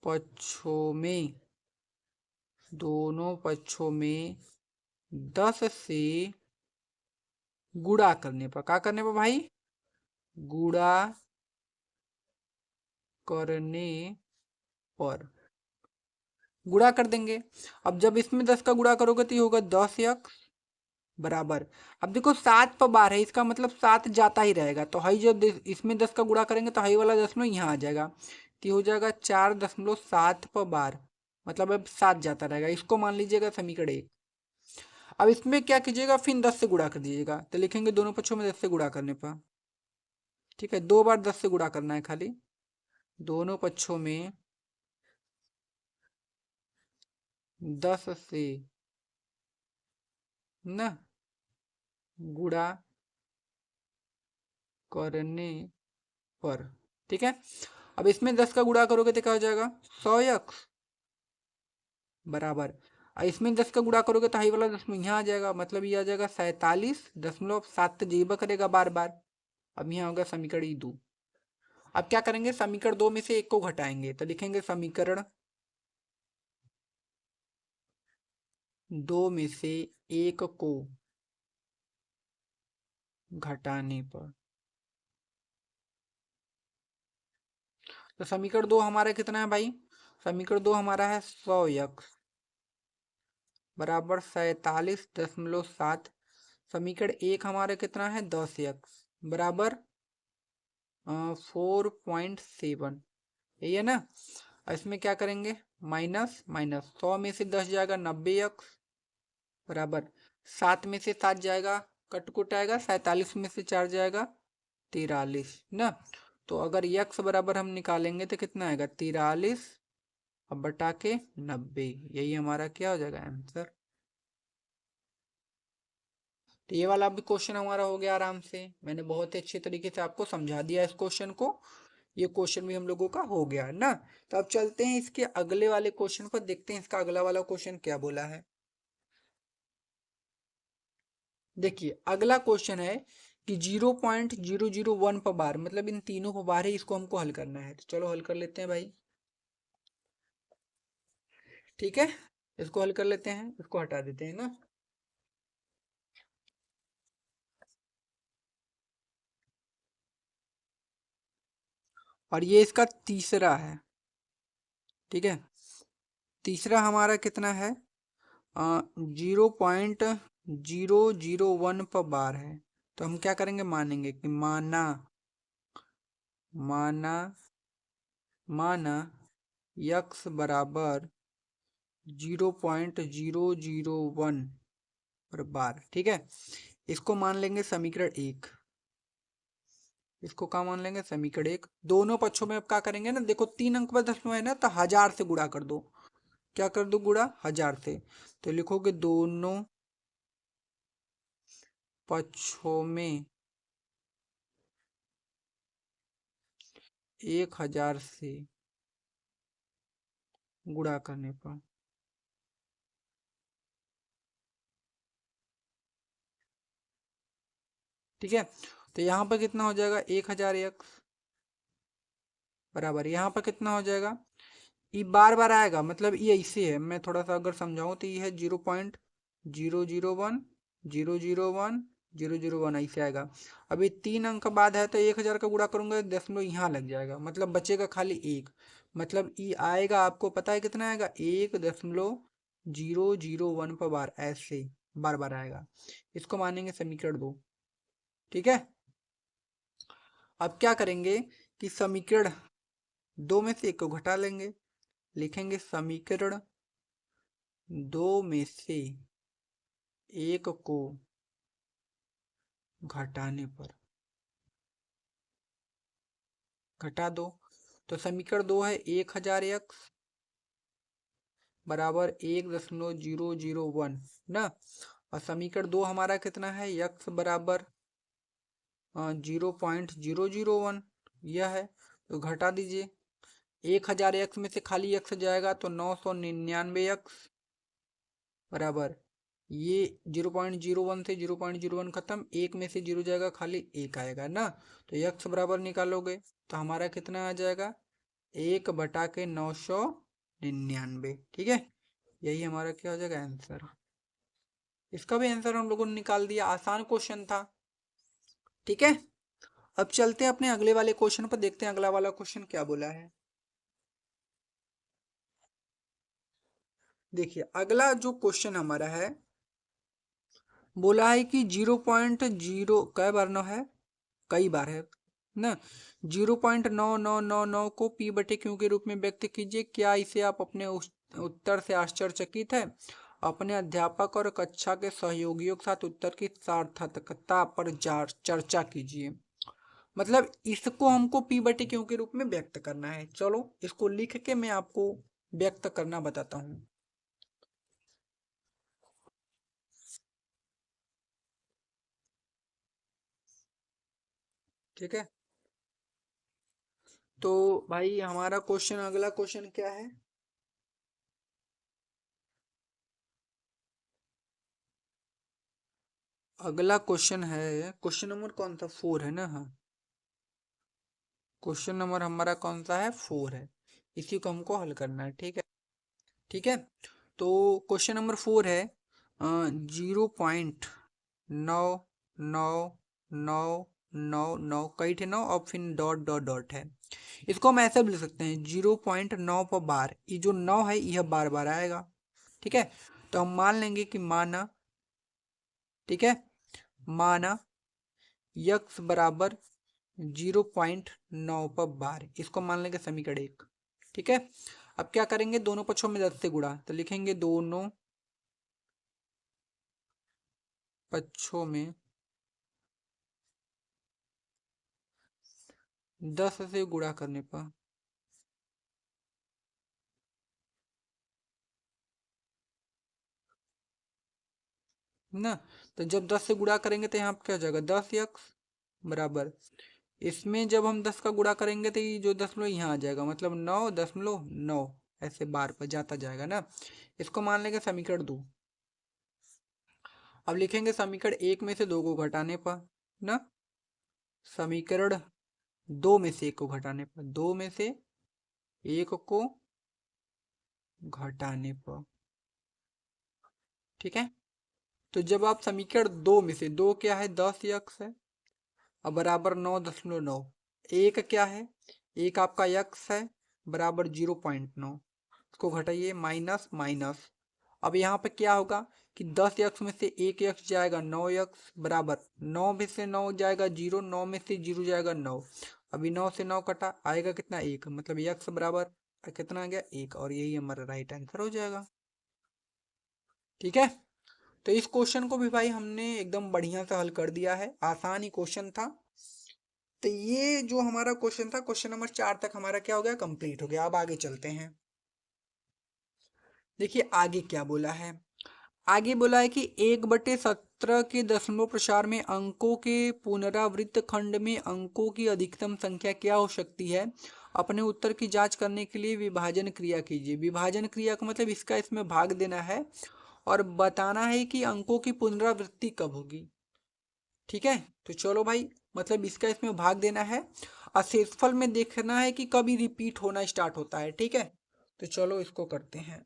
पक्षों में 10 से गुणा करने पर, क्या करने पर भाई, गुणा करने पर गुणा कर देंगे। अब जब इसमें 10 का गुणा करोगे तो ये होगा 10x बराबर, अब देखो 7 पर बार है, इसका मतलब 7 जाता ही रहेगा, तो हाई जब इसमें 10 का गुणा करेंगे तो हाई वाला दशमलव यहाँ आ जाएगा, तो हो जाएगा 4.7 पर बार, मतलब अब 7 जाता रहेगा, इसको मान लीजिएगा समीकरण 1। अब इसमें क्या कीजिएगा, फिर 10 से गुणा कर दीजिएगा, तो लिखेंगे दोनों पक्षों में 10 से गुणा करने पर। ठीक है, 2 बार 10 से गुणा करना है खाली, दोनों पक्षों में 10 से ना गुणा करने पर। ठीक है, अब इसमें 10 का गुणा करोगे तो क्या हो जाएगा, 100x बराबर, और इसमें 10 का गुणा करोगे तो हाई वाला दशमलव यहाँ आ जाएगा, मतलब ये आ जाएगा 47.7 जीबा करेगा बार बार। अब यहाँ होगा समीकरण 2। अब क्या करेंगे, समीकरण 2 में से एक को घटाएंगे, तो लिखेंगे समीकरण 2 में से एक को घटाने पर, तो समीकरण 2 हमारा कितना है भाई, समीकरण 2 हमारा है 100x बराबर 47.7। समीकरण 1 हमारा कितना है 10x बराबर 4.7, यही है ना। और इसमें क्या करेंगे, माइनस माइनस, 100 में से 10 जाएगा 90x बराबर 7 में से 7 जाएगा, कटकुट आएगा, 47 में से 4 जाएगा 43 ना। तो अगर यक्स बराबर हम निकालेंगे तो कितना आएगा 43 अब बटा के 90, यही हमारा क्या हो जाएगा आंसर। तो ये वाला भी क्वेश्चन हमारा हो गया आराम से, मैंने बहुत ही अच्छे तरीके से आपको समझा दिया इस क्वेश्चन को, ये क्वेश्चन भी हम लोगों का हो गया है ना। तो अब चलते हैं इसके अगले वाले क्वेश्चन पर, देखते हैं इसका अगला वाला क्वेश्चन क्या बोला है। देखिए अगला क्वेश्चन है कि 0.001 पर बार, मतलब इन तीनों पर बार है, इसको हमको हल करना है, तो चलो हल कर लेते हैं भाई। ठीक है, इसको हल कर लेते हैं, इसको हटा देते हैं ना। और ये इसका तीसरा है। ठीक है, तीसरा हमारा कितना है 0.001 001 पर बार है, तो हम क्या करेंगे, मानेंगे कि माना माना माना यक्स बराबर 0.001 पर बार। ठीक है, इसको मान लेंगे समीकरण एक। इसको क्या मान लेंगे, समीकरण एक। दोनों पक्षों में अब क्या करेंगे ना, देखो 3 अंक पर दशमलव है ना, तो 1000 से गुणा कर दो। क्या कर दो, गुणा 1000 से। तो लिखोगे दोनों पक्षों में 1000 से गुणा करने पर। ठीक है, तो यहाँ पर कितना हो जाएगा, 1000 एक्स बराबर, यहाँ पर कितना हो जाएगा, ये बार बार आएगा, मतलब ये ऐसे है, मैं थोड़ा सा अगर समझाऊं तो ये है 0.001 001 001 ऐसे आएगा। अभी 3 अंक बाद है तो 1000 का गुणा करूंगा, दशमलव यहाँ लग जाएगा, मतलब बचेगा खाली एक। मतलब ये आएगा, आपको पता है कितना आएगा, 1.001 पर बार, ऐसे बार बार आएगा। इसको मानेंगे समीकरण दो। ठीक है, अब क्या करेंगे कि समीकरण दो में से एक को घटा लेंगे। लिखेंगे समीकरण दो में से एक को घटाने पर, घटा दो। तो समीकरण दो है 1000 एक्स बराबर 1.001 ना, और समीकरण दो हमारा कितना है, यक्स बराबर 0.001 यह है। तो घटा दीजिए, 1000 एक्स में से खाली एक्स जाएगा तो 999 एक्स बराबर, ये 0.01 से 0.01 खत्म, एक में से जीरो जाएगा, खाली एक आएगा ना। तो यक्स बराबर निकालोगे तो हमारा कितना आ जाएगा, 1/999। ठीक है, यही हमारा क्या हो जाएगा, आंसर। इसका भी आंसर हम लोगों ने निकाल दिया, आसान क्वेश्चन था। ठीक है, अब चलते हैं अपने अगले वाले क्वेश्चन पर, देखते हैं अगला वाला क्वेश्चन क्या बोला है। देखिए अगला जो क्वेश्चन हमारा है, बोला है कि 0.0 कै बार नो है, कई बार है ना, 0.9999 को पी बटे क्यू के रूप में व्यक्त कीजिए। क्या इसे आप अपने उत्तर से आश्चर्यचकित है? अपने अध्यापक और कक्षा के सहयोगियों के साथ उत्तर की सार्थकता पर चर्चा कीजिए। मतलब इसको हमको पी बटे क्यू के रूप में व्यक्त करना है। चलो इसको लिख के मैं आपको व्यक्त करना बताता हूँ। ठीक है, तो भाई हमारा क्वेश्चन, अगला क्वेश्चन क्या है, अगला क्वेश्चन है, क्वेश्चन नंबर कौन सा, 4 है ना, हाँ क्वेश्चन नंबर हमारा कौन सा है, 4 है। इसी को हमको हल करना है। ठीक है, ठीक है, तो क्वेश्चन नंबर 4 है 0.99999 कई थे नौ और फिर डॉट डॉट डॉट है। इसको हम ऐसे भी लिख सकते हैं 0.9 पर बार, ये जो 9 है यह बार बार आएगा। ठीक है, तो हम मान लेंगे कि माना, ठीक है, माना यक्स बराबर 0.9 पर बार, इसको मान लेंगे समीकरण एक। ठीक है, अब क्या करेंगे, दोनों पक्षों में 10 से गुणा, तो लिखेंगे दोनों पक्षों में 10 से गुणा करने पर ना, तो जब 10 से गुणा करेंगे तो यहाँ पे क्या हो जाएगा, 10 यक्स बराबर, इसमें जब हम 10 का गुणा करेंगे तो ये जो दशमलव यहाँ आ जाएगा, मतलब 9.9 ऐसे बार पर जाता जाएगा ना। इसको मान लेंगे समीकरण दो। अब लिखेंगे समीकरण एक में से दो को घटाने पर ना, समीकरण दो में से एक को घटाने पर, दो में से एक को घटाने पर। ठीक है, तो जब आप समीकरण दो में से, दो क्या है, 10 यक्स है और बराबर 9.9, एक क्या है, एक आपका यक्स है बराबर 0.9, इसको घटाइए, माइनस माइनस, अब यहाँ पे क्या होगा कि 10 में से एक यक्स जाएगा 9 बराबर 9 में से 9 जाएगा 0, 9 में से 0 जाएगा 9। अभी 9 से 9 कटा आएगा कितना 1, मतलब यक्स बराबर कितना आ गया 1, और यही हमारा राइट आंसर हो जाएगा। ठीक है, तो इस क्वेश्चन को भी भाई हमने एकदम बढ़िया से हल कर दिया है, आसान ही क्वेश्चन था। तो ये जो हमारा क्वेश्चन था, क्वेश्चन नंबर 4 तक हमारा क्या हो गया, कंप्लीट हो गया। अब आगे चलते हैं। देखिए आगे क्या बोला है। आगे बोला है कि 1/17 के दशमलव प्रसार में अंकों के पुनरावृत्त खंड में अंकों की अधिकतम संख्या क्या हो सकती है। अपने उत्तर की जांच करने के लिए विभाजन क्रिया कीजिए। विभाजन क्रिया का मतलब इसका इसमें भाग देना है और बताना है कि अंकों की पुनरावृत्ति कब होगी। ठीक है, तो चलो भाई, मतलब इसका इसमें भाग देना है और शेषफल में देखना है कि कभी रिपीट होना स्टार्ट होता है। ठीक है, तो चलो इसको करते हैं।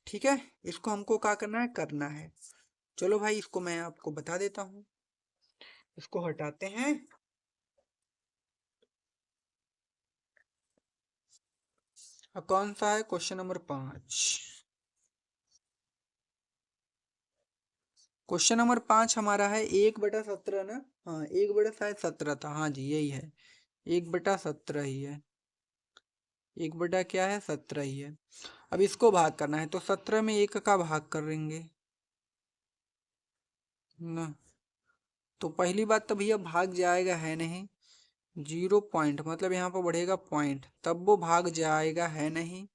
ठीक है, इसको हमको क्या करना है। चलो भाई, इसको मैं आपको बता देता हूँ। इसको हटाते हैं। अब कौन सा है, क्वेश्चन नंबर 5। क्वेश्चन नंबर 5 हमारा है 1/17 ना। हाँ, 1/17 था, हाँ जी यही है, 1/17 ही है। 1 क्या है, 17 ही है। अब इसको भाग करना है, तो 17 में 1 का भाग करेंगे ना। तो पहली बात तो भैया भाग जाएगा है नहीं, 0 मतलब यहाँ पर बढ़ेगा पॉइंट, तब वो भाग जाएगा है नहीं।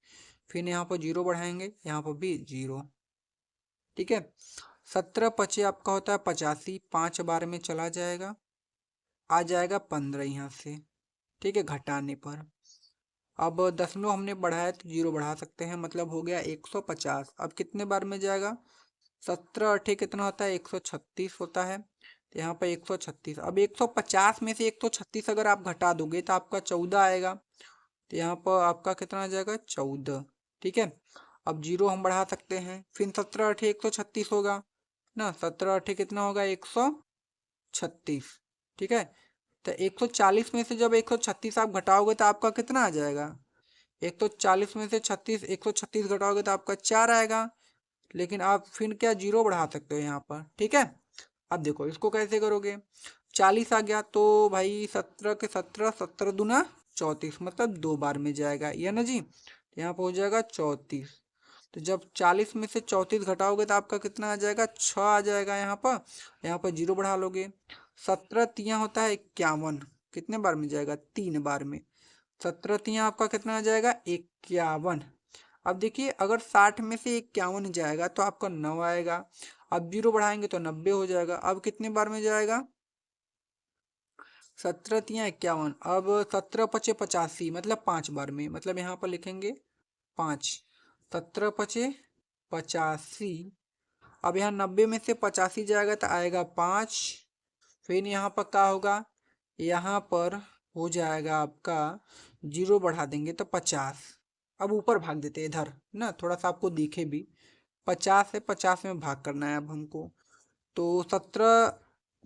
फिर यहाँ पर 0 बढ़ाएंगे, यहाँ पर भी 0। ठीक है, 17 पचे आपका होता है 85, 5 बार में चला जाएगा, आ जाएगा 15 यहाँ से। ठीक है, घटाने पर अब दशमलव हमने बढ़ाया तो 0 बढ़ा सकते हैं, मतलब हो गया 150। अब कितने बार में जाएगा, 17 अठे कितना होता है, 136 होता है। तो यहाँ पर 136, अब 150 में से 136 अगर आप घटा दोगे तो आपका 14 आएगा। तो यहाँ पर आपका कितना आ जाएगा, 14। ठीक है, अब 0 हम बढ़ा सकते हैं, फिर 17 अठे 136 होगा ना, 17 अठे कितना होगा, 136। ठीक है, तो 140 में से जब 136 आप घटाओगे तो आपका कितना आ जाएगा, 140 में से 36, 136 घटाओगे तो आपका 4 आएगा। लेकिन आप फिर क्या 0 बढ़ा सकते हो यहाँ पर। ठीक है, अब देखो इसको कैसे करोगे, 40 आ गया तो भाई 17 के 17, 17 दूना 34, मतलब 2 बार में जाएगा, ये ना जी। यहाँ पर हो जाएगा 34। तो जब 40 में से 34 घटाओगे तो आपका कितना आ जाएगा, 6 आ जाएगा यहाँ पर। यहाँ पर 0 बढ़ा लोगे, 17 तिया होता है 51, कितने बार में जाएगा, 3 बार में। 17 तिया आपका कितना आ जाएगा, 51। अब देखिए अगर 60 में से 51 जाएगा तो आपका 9 आएगा। अब 0 बढ़ाएंगे तो 90 हो जाएगा। अब कितने बार में जाएगा, 17 तिया 51, अब 17 पचे 85, मतलब 5 बार में, मतलब यहाँ पर लिखेंगे 5। 17 पचे 85। अब यहाँ 90 में से 85 जाएगा तो आएगा 5। फिर यहाँ पर क्या होगा, यहाँ पर हो जाएगा आपका 0 बढ़ा देंगे तो 50। अब ऊपर भाग देते हैं इधर ना, थोड़ा सा आपको दिखे भी। 50 से 50 में भाग करना है अब हमको। तो 17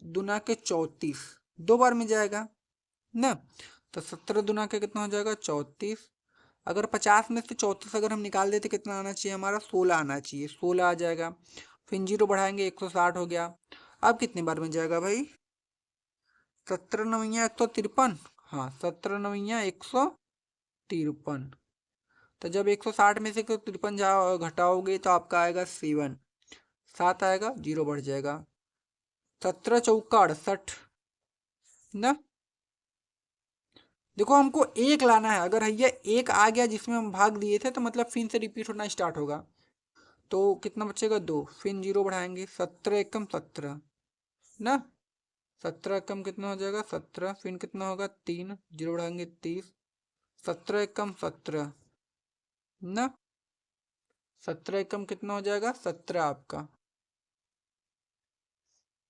दूना के 34, 2 बार में जाएगा ना। तो 17 दूना के कितना हो जाएगा, 34। अगर 50 में से 34 अगर हम निकाल देते कितना आना चाहिए हमारा, 16 आना चाहिए, 16 आ जाएगा। फिर 0 बढ़ाएंगे 160 हो गया। अब कितने बार में जाएगा भाई, 17 नवैया 153। हाँ, 17 नवैया 153। तो जब 160 में से 153 घटाओगे तो आपका आएगा 7, 7 आएगा, 0 बढ़ जाएगा। 17 चौका 68 ना। देखो हमको एक लाना है, अगर ये एक आ गया जिसमें हम भाग दिए थे तो मतलब फिर से रिपीट होना स्टार्ट होगा। तो कितना बचेगा, 2, फिर 0 बढ़ाएंगे, 17 एकम 17 ना। 17 एकम कितना हो जाएगा, 17, फिर कितना होगा 3, 0 बढ़ाएंगे 30, 17 एकम 17 ना। 17 एकम कितना हो जाएगा, 17 आपका।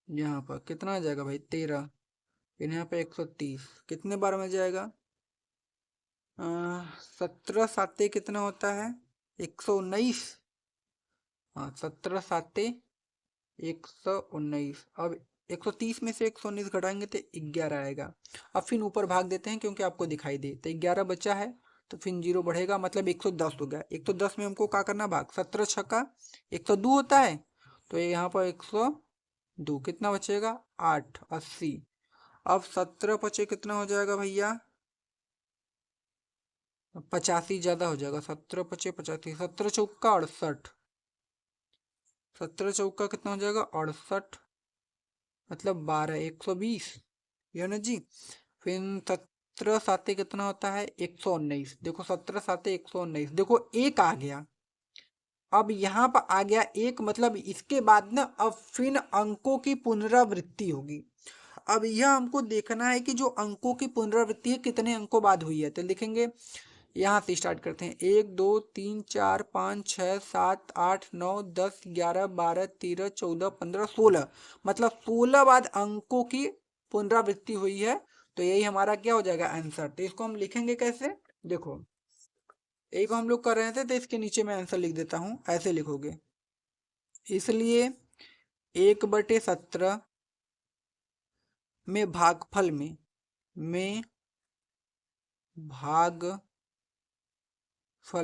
यहाँ पर कितना आ जाएगा भाई, 13। फिर यहाँ पे 130, कितने बार में जाएगा, 17 साते कितना होता है, 119। हाँ, 17 साते 119। अब 130 में से 119 घटाएंगे तो 11 आएगा। अब फिर ऊपर भाग देते हैं क्योंकि आपको दिखाई दे, तो 11 बचा है। तो फिर 0 बढ़ेगा, मतलब 110 हो गया। 110 में हमको क्या करना, भाग 17 छक्का 102 होता है, तो ये यहाँ पर 102 कितना बचेगा 8, 80। अब 17 पचे कितना हो जाएगा भैया, 85 ज्यादा हो जाएगा, 17 पचे 85, 17 चौका 68, 17 चौका कितना हो जाएगा 68, मतलब 12, 120, ये ना जी। फिर 17 साते कितना होता है 119, देखो 17 साते 119, देखो एक आ गया। अब यहाँ पर आ गया एक, मतलब इसके बाद ना अब फिर अंकों की पुनरावृत्ति होगी। अब यह हमको देखना है कि जो अंकों की पुनरावृत्ति है कितने अंकों बाद हुई है, तो लिखेंगे यहाँ से स्टार्ट करते हैं। 1 2 3 4 5 6 7 8 9 10 11 12 13 14 15 16, मतलब 16 बाद अंकों की पुनरावृत्ति हुई है। तो यही हमारा क्या हो जाएगा आंसर। तो इसको हम लिखेंगे कैसे, देखो यही को हम लोग कर रहे थे, तो इसके नीचे मैं आंसर लिख देता हूँ, ऐसे लिखोगे। इसलिए 1/17 में भागफल में भागफल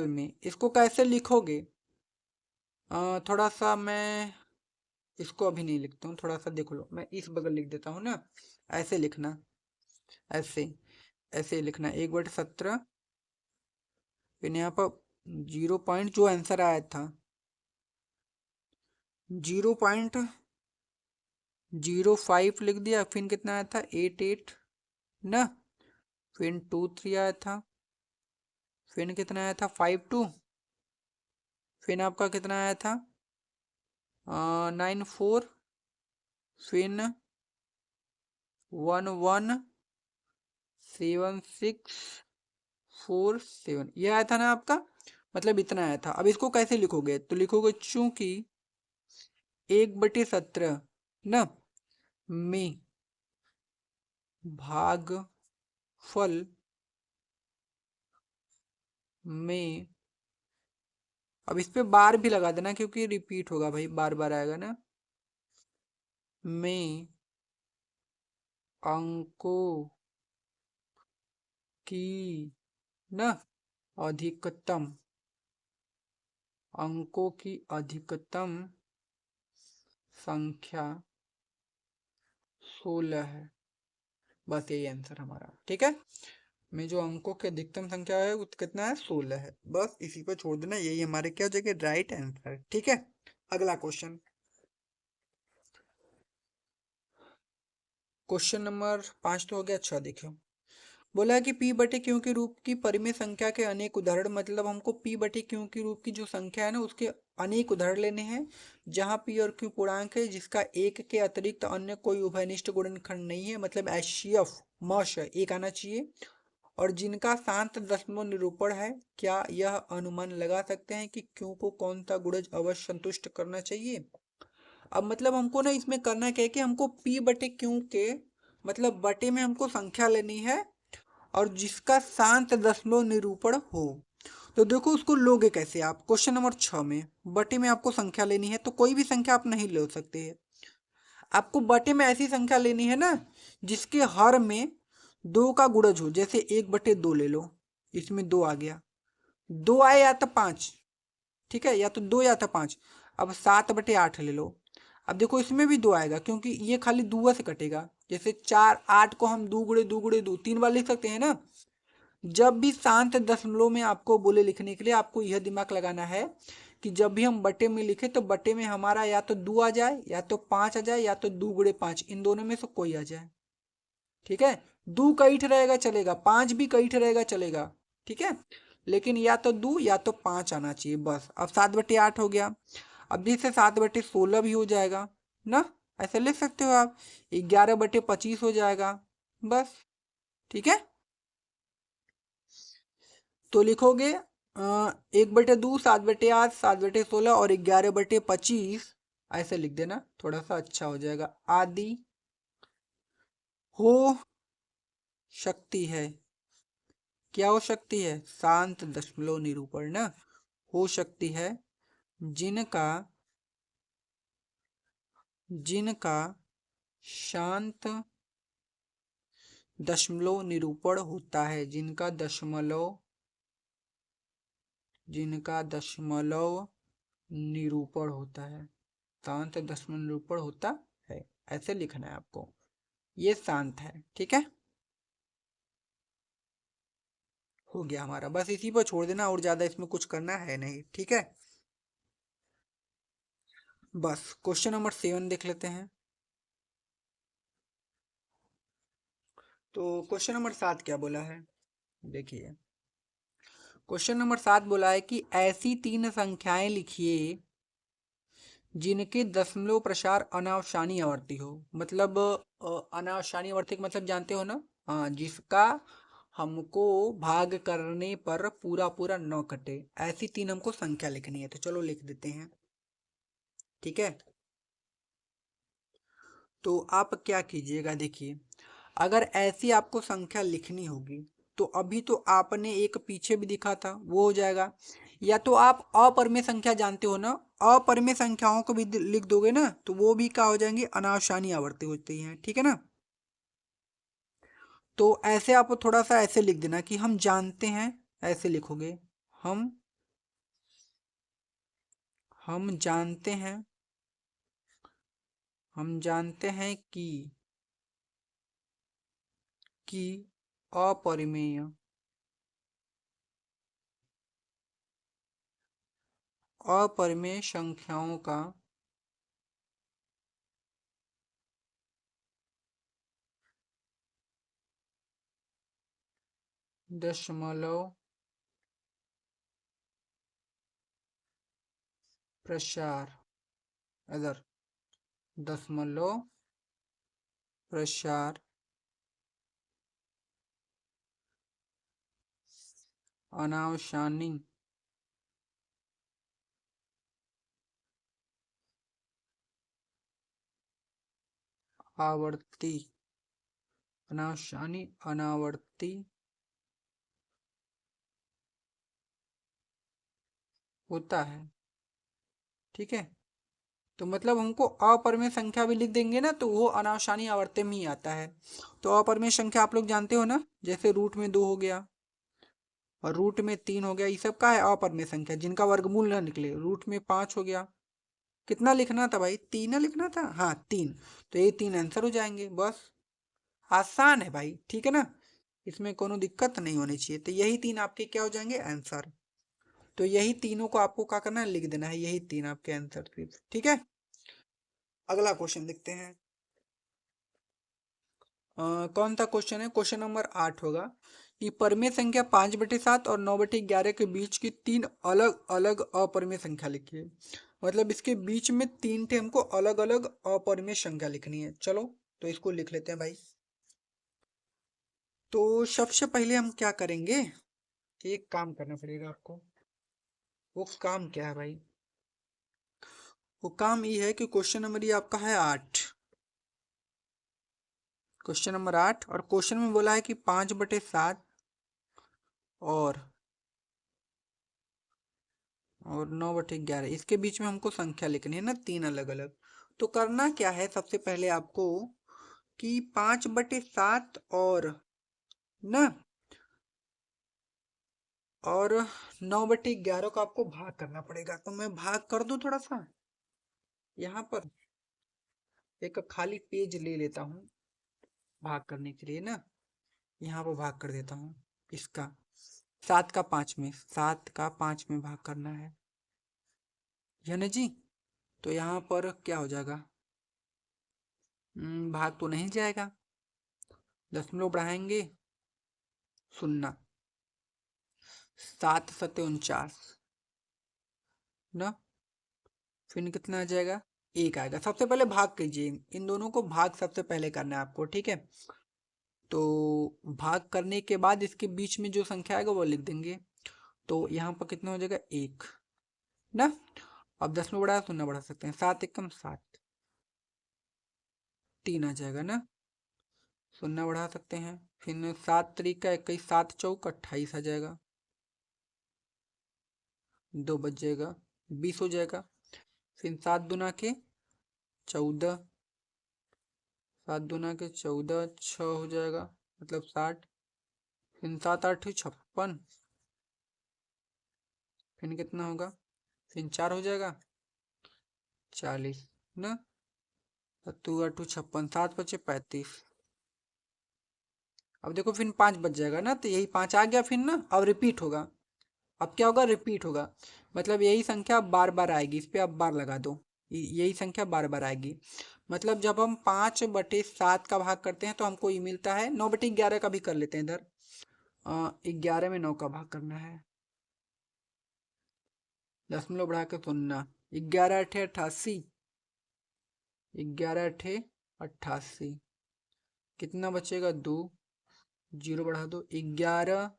में इसको कैसे लिखोगे, थोड़ा सा मैं इसको अभी नहीं लिखता हूँ, थोड़ा सा देख लो, मैं इस बगल लिख देता हूँ ना, ऐसे लिखना, ऐसे ऐसे लिखना 1/17, फिर यहाँ पर 0 जो आंसर आया था 0.05 लिख दिया, फिर कितना आया था 88 ना, फिर 23 आया था, फिर कितना आया था 52, फिर आपका कितना आया था 94, फिर 117647, ये आया था ना आपका, मतलब इतना आया था। अब इसको कैसे लिखोगे, तो लिखोगे चूंकि 1/17 ना में भागफल में, अब इस पे बार भी लगा देना क्योंकि रिपीट होगा भाई, बार बार आएगा ना, में अंकों की ना अधिकतम, अंकों की अधिकतम संख्या 16 है। बस यही आंसर हमारा, ठीक है। में जो अंकों की अधिकतम संख्या है वो कितना है 16 है, बस इसी पर छोड़ देना, यही हमारे क्या हो जाएगा राइट आंसर, ठीक है। अगला क्वेश्चन, क्वेश्चन नंबर 5 तो हो गया। अच्छा देखो, बोला है कि p बटे क्यू के रूप की परिमेय संख्या के अनेक उदाहरण, मतलब हमको p बटे क्यू के रूप की जो संख्या है ना उसके अनेक उदाहरण लेने हैं, जहां p और q पूर्णांक है जिसका एक के अतिरिक्त अन्य कोई उभयनिष्ठ गुणनखंड नहीं है, मतलब HCF मश एक आना चाहिए, और जिनका शांत दशमलव निरूपण है। क्या यह अनुमान लगा सकते हैं कि q को कौन सा गुणज अवश्य संतुष्ट करना चाहिए। अब मतलब हमको ना इसमें करना क्या है कि हमको p बटे क्यू के मतलब बटे में हमको संख्या लेनी है, और जिसका शांत दशमलव निरूपण हो। तो देखो उसको लोगे कैसे आप, क्वेश्चन नंबर 6 में बटे में आपको संख्या लेनी है, तो कोई भी संख्या आप नहीं ले सकते हैं, आपको बटे में ऐसी संख्या लेनी है ना जिसके हर में 2 का गुणज हो, जैसे 1/2 ले लो, इसमें 2 आ गया, 2 आए या तो 5, ठीक है, या तो 2 या तो 5। अब 7/8 ले लो, अब देखो इसमें भी 2 आएगा क्योंकि ये खाली दुआ से कटेगा, जैसे 4 8 को हम 2 गुणे 2 गुणे 2 3 बार लिख सकते हैं ना। जब भी शांत दशमलव में आपको बोले लिखने के लिए आपको यह दिमाग लगाना है कि जब भी हम बटे में लिखे तो बटे में हमारा या तो 2 आ जाए या तो 5 आ जाए या तो 2 गुणे 5, इन दोनों में से कोई आ जाए, ठीक है। 2 कई ठे रहेगा चलेगा, 5 भी कई ठे रहेगा चलेगा, ठीक है, लेकिन या तो 2 या तो 5 आना चाहिए बस। अब 7/8 हो गया, अब जिससे 7/16 भी हो जाएगा ना, ऐसे लिख सकते हो आप। 11/25 हो जाएगा बस, ठीक है। तो लिखोगे 1/2 7/8 7/16 और 11/25, ऐसे लिख देना, थोड़ा सा अच्छा हो जाएगा। आदि हो सकती है, क्या हो सकती है शांत दशमलव निरूपण ना, हो सकती है जिनका जिनका शांत दशमलव निरूपण होता है, जिनका दशमलव जिनका दशमलव निरूपण होता है, शांत दशमलव निरूपण होता है, ऐसे लिखना है आपको। ये शांत है, ठीक है। हो गया हमारा, बस इसी पर छोड़ देना, और ज्यादा इसमें कुछ करना है नहीं, ठीक है। बस क्वेश्चन नंबर 7 देख लेते हैं। तो क्वेश्चन नंबर 7 क्या बोला है, देखिए। क्वेश्चन नंबर 7 बोला है कि ऐसी 3 संख्याएं लिखिए जिनके दशमलव प्रसार अनावशानी आवर्ती हो। मतलब अनावशानी आवर्ती का मतलब जानते हो ना, हाँ, जिसका हमको भाग करने पर पूरा पूरा न कटे, ऐसी 3 हमको संख्या लिखनी है। तो चलो लिख देते हैं, ठीक है। तो आप क्या कीजिएगा, देखिए, अगर ऐसी आपको संख्या लिखनी होगी तो अभी तो आपने एक पीछे भी दिखा था, वो हो जाएगा। या तो आप अपरिमेय संख्या जानते हो ना, अपरिमेय संख्याओं को भी लिख दोगे ना, तो वो भी क्या हो जाएंगी, अनावशानी आवर्ती होती हैं, ठीक है ना। तो ऐसे आप थोड़ा सा ऐसे लिख देना कि हम जानते हैं, ऐसे लिखोगे। हम हम जानते हैं, हम जानते हैं कि अपरिमेय अपरिमेय संख्याओं का दशमलव प्रसार, अगर दशमलव प्रसार अनावशानी आवर्ती, अनावशानी अनावर्ती होता है, ठीक है। तो मतलब हमको अपरिमेय संख्या भी लिख देंगे ना, तो वो अनावशानी आवर्ती में ही आता है। तो अपरिमेय संख्या आप लोग जानते हो ना, जैसे रूट में 2 हो गया और रूट में 3 हो गया, ये सब का है अपरिमेय संख्या जिनका वर्गमूल ना निकले। रूट में 5 हो गया, कितना लिखना था भाई, 3 लिखना था, हाँ 3। तो ये 3 आंसर हो जाएंगे, बस। आसान है भाई, ठीक है ना, इसमें कोनो दिक्कत नहीं होनी चाहिए। तो यही 3 आपके क्या हो जाएंगे, आंसर। तो यही तीनों को आपको क्या करना है, लिख देना है, यही 3 आपके आंसर, ठीक है। अगला क्वेश्चन देखते हैं। कौन सा क्वेश्चन है, क्वेश्चन नंबर 8 होगा कि परिमेय संख्या 5/7 और 9/11 के बीच की 3 अलग अलग अपरिमेय संख्या लिखिए। मतलब इसके बीच में 3 टे हमको अलग अलग अपरिमेय संख्या लिखनी है। चलो तो इसको लिख लेते हैं भाई। तो सबसे पहले हम क्या करेंगे, एक काम करना पड़ेगा आपको। वो काम क्या है भाई, वो काम ये है कि क्वेश्चन नंबर ये आपका है 8, क्वेश्चन नंबर 8, और क्वेश्चन में बोला है कि 5/7 और 9/11, इसके बीच में हमको संख्या लिखनी है ना, 3 अलग अलग। तो करना क्या है, सबसे पहले आपको कि 5/7 न और 9/11 को आपको भाग करना पड़ेगा। तो मैं भाग कर दूं थोड़ा सा, यहाँ पर एक खाली पेज ले लेता हूँ भाग करने के लिए ना, यहाँ पर भाग कर देता हूँ इसका। 7 का 5 में भाग करना है ना जी। तो यहाँ पर क्या हो जाएगा, भाग तो नहीं जाएगा, दशमलव बढ़ाएंगे, 0, 7×7 = 49 ना, फिर कितना आ जाएगा, 1 आएगा। सबसे पहले भाग कीजिए, इन दोनों को भाग सबसे पहले करना है आपको, ठीक है। तो भाग करने के बाद इसके बीच में जो संख्या आएगा वो लिख देंगे। तो यहाँ पर कितना हो जाएगा, 1 ना। अब 10 में बढ़ा 0 बढ़ा सकते हैं, 7×1 = 7, 3 आ जाएगा ना, 0 बढ़ा सकते हैं। फिर 7×3 = 21, 7×4 = 28 आ जाएगा, 2 बच जाएगा, 20 हो जाएगा। फिर 7×2 = 14, 7×2 = 14, 6 हो जाएगा, मतलब 60। फिर 7×8 = 56, फिर कितना होगा, फिर 4 हो जाएगा 40 ना, 56, 7 बचे 35। अब देखो फिर 5 बच जाएगा ना, तो यही 5 आ गया फिर ना, अब रिपीट होगा। अब क्या होगा, रिपीट होगा, मतलब यही संख्या बार बार आएगी, इस पे आप बार लगा दो, यही संख्या बार बार आएगी। मतलब जब हम 5/7 का भाग करते हैं तो हमको ये मिलता है, 9/11 का भी कर लेते हैं इधर, 11 में 9 का भाग करना है, दशमलव बढ़ा के 0, 11×8 = 88, 11×8 = 88, कितना बचेगा 2, 0 बढ़ा दो, 11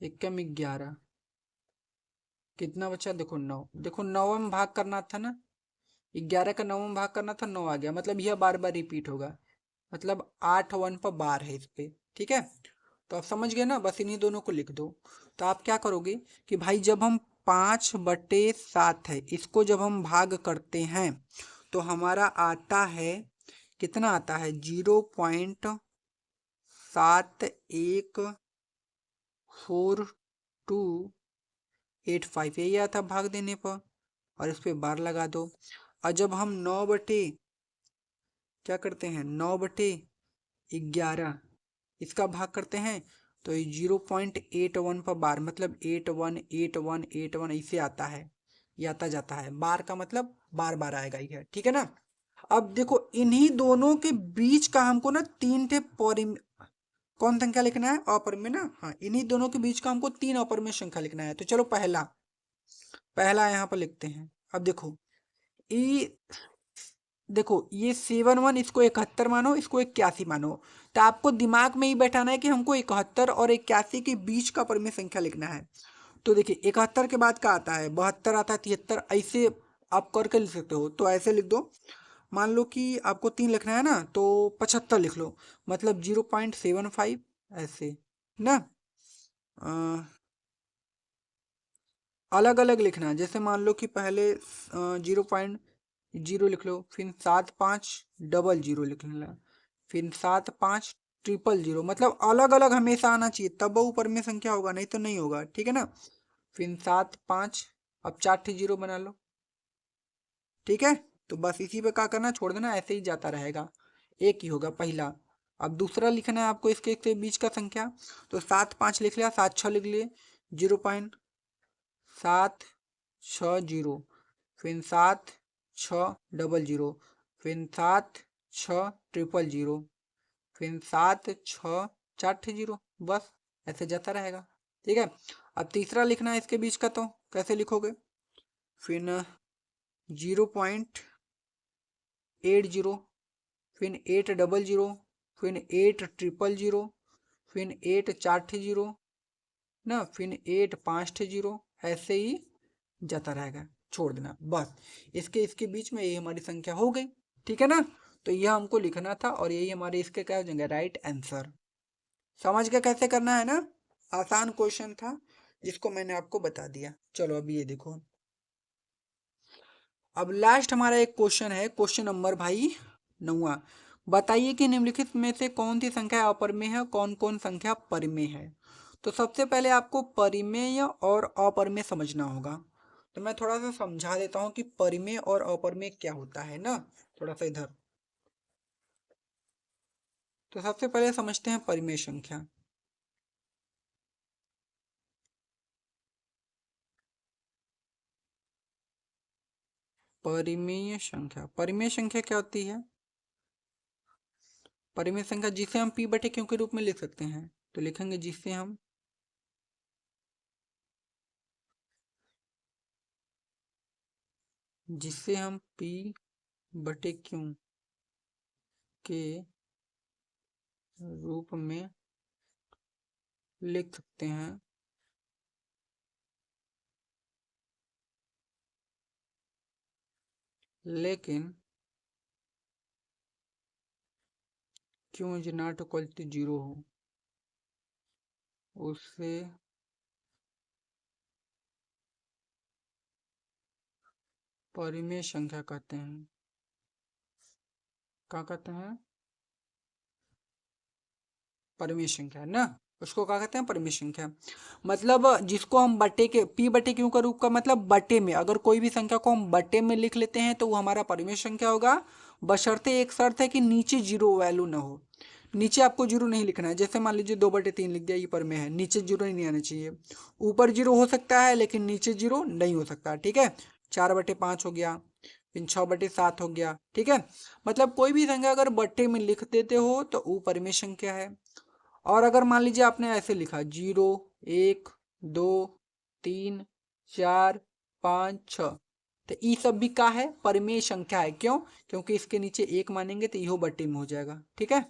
एकम 11, कितना बचा देखो 9, देखो 9 में भाग करना था ना, 11 का 9 में भाग करना था, 9 आ गया, मतलब यह बार बार रिपीट होगा, मतलब 8 1 पर बार है इस पे, ठीक है। तो आप समझ गए ना, बस इन्हीं दोनों को लिख दो। तो आप क्या करोगे कि भाई जब हम 5/7 है, इसको जब हम भाग करते हैं तो हमारा आता है, कितना आता है, 0.714285, यही आता भाग देने पर, और इस पे बार लगा दो। और जब हम 9 बटे क्या करते हैं, 9/11 इसका भाग करते हैं, तो ये 0.81 पर बार, मतलब 818181 इसे आता है, ये आता जाता है, बार का मतलब बार बार आएगा ही है, ठीक है ना। अब देखो इन्हीं दोनों के बीच का हमको ना 3 थे कौन संख्या लिखना है, अपरिमेय ना, हाँ इन्हीं दोनों के बीच का हमको 3 अपरिमेय संख्या लिखना है। तो चलो पहला पहला यहाँ पर लिखते हैं। अब देखो ई देखो ये 7 1, इसको 71 मानो, इसको 81 मानो, तो आपको दिमाग में ही बैठाना है कि हमको 71 और 81 के बीच का परिमेय संख्या लिखना है। तो देखिए 71 के बाद क्या आता है, 72 आता है, 73, ऐसे आप करके लिख सकते हो। तो ऐसे लिख दो, मान लो कि आपको 3 लिखना है ना, तो 75 लिख लो, मतलब 0.75 ऐसे ना, अलग अलग लिखना है, जैसे मान लो कि पहले 0.0 लिख लो, फिर 7500 लिख लेना, फिर 7500, मतलब अलग अलग हमेशा आना चाहिए, तब वो ऊपर में संख्या होगा, नहीं तो नहीं होगा, ठीक है ना। फिर 75, अब 4 0 बना लो, ठीक है। तो बस इसी पे क्या करना, छोड़ देना, ऐसे ही जाता रहेगा, एक ही होगा पहला। अब दूसरा लिखना है आपको इसके बीच का संख्या, तो 7 5 लिख लिया, 7 6 लिख लिए, 0.760, फिर 7600, फिर 7600, फिर 7660, बस ऐसे जाता रहेगा, ठीक है। अब तीसरा लिखना है इसके बीच का, तो कैसे लिखोगे, फिर 0.80, फिर 800, फिर 8000, फिर 840 ना, फिर 850, ऐसे ही जाता रहेगा, छोड़ देना बस। इसके इसके बीच में ये हमारी संख्या हो गई, ठीक है ना। तो यह हमको लिखना था, और यही हमारे इसके क्या हो जाएंगे, राइट आंसर। समझ के कैसे करना है ना, आसान क्वेश्चन था जिसको मैंने आपको बता दिया। चलो अभी ये देखो, अब लास्ट हमारा एक क्वेश्चन है, क्वेश्चन नंबर भाई 9। बताइए कि निम्नलिखित में से कौन सी संख्या अपरिमेय है, कौन कौन संख्या परिमेय है। तो सबसे पहले आपको परिमेय और अपरिमेय समझना होगा, तो मैं थोड़ा सा समझा देता हूँ कि परिमेय और अपरिमेय क्या होता है ना, थोड़ा सा इधर। तो सबसे पहले समझते हैं परिमेय संख्या। परिमेय संख्या क्या होती है, परिमेय संख्या जिसे हम p/q के रूप में लिख सकते हैं, तो लिखेंगे जिससे हम p/q के रूप में लिख सकते हैं, लेकिन q is not equal to 0 हो, उससे परिमेय संख्या कहते हैं। क्या कहते हैं, परिमेय संख्या है ना। उसको क्या कहते हैं, परिमेय संख्या। मतलब जिसको हम बटे के, पी बटे क्यू का रूप का मतलब बटे में, अगर कोई भी संख्या को हम बटे में लिख लेते हैं तो वो हमारा परिमेय संख्या होगा। बशर्ते एक शर्त है कि नीचे जीरो वैल्यू ना हो। नीचे आपको जीरो नहीं लिखना है। जैसे मान लीजिए 2/3 लिख दिया, ये परिमेय है, नीचे जीरो ही नहीं आना चाहिए। ऊपर जीरो हो सकता है लेकिन नीचे जीरो नहीं हो सकता, ठीक है। 4/5 हो गया, फिर 6/7 हो गया, ठीक है। मतलब कोई भी संख्या अगर बट्टे में लिख देते हो तो वो परिमेय संख्या है। और अगर मान लीजिए आपने ऐसे लिखा 0 1 2 3 4 5 6, तो ये सब भी क्या है, परिमेय संख्या है। क्यों? क्योंकि इसके नीचे एक मानेंगे तो इहो बट्टे में हो जाएगा, ठीक है।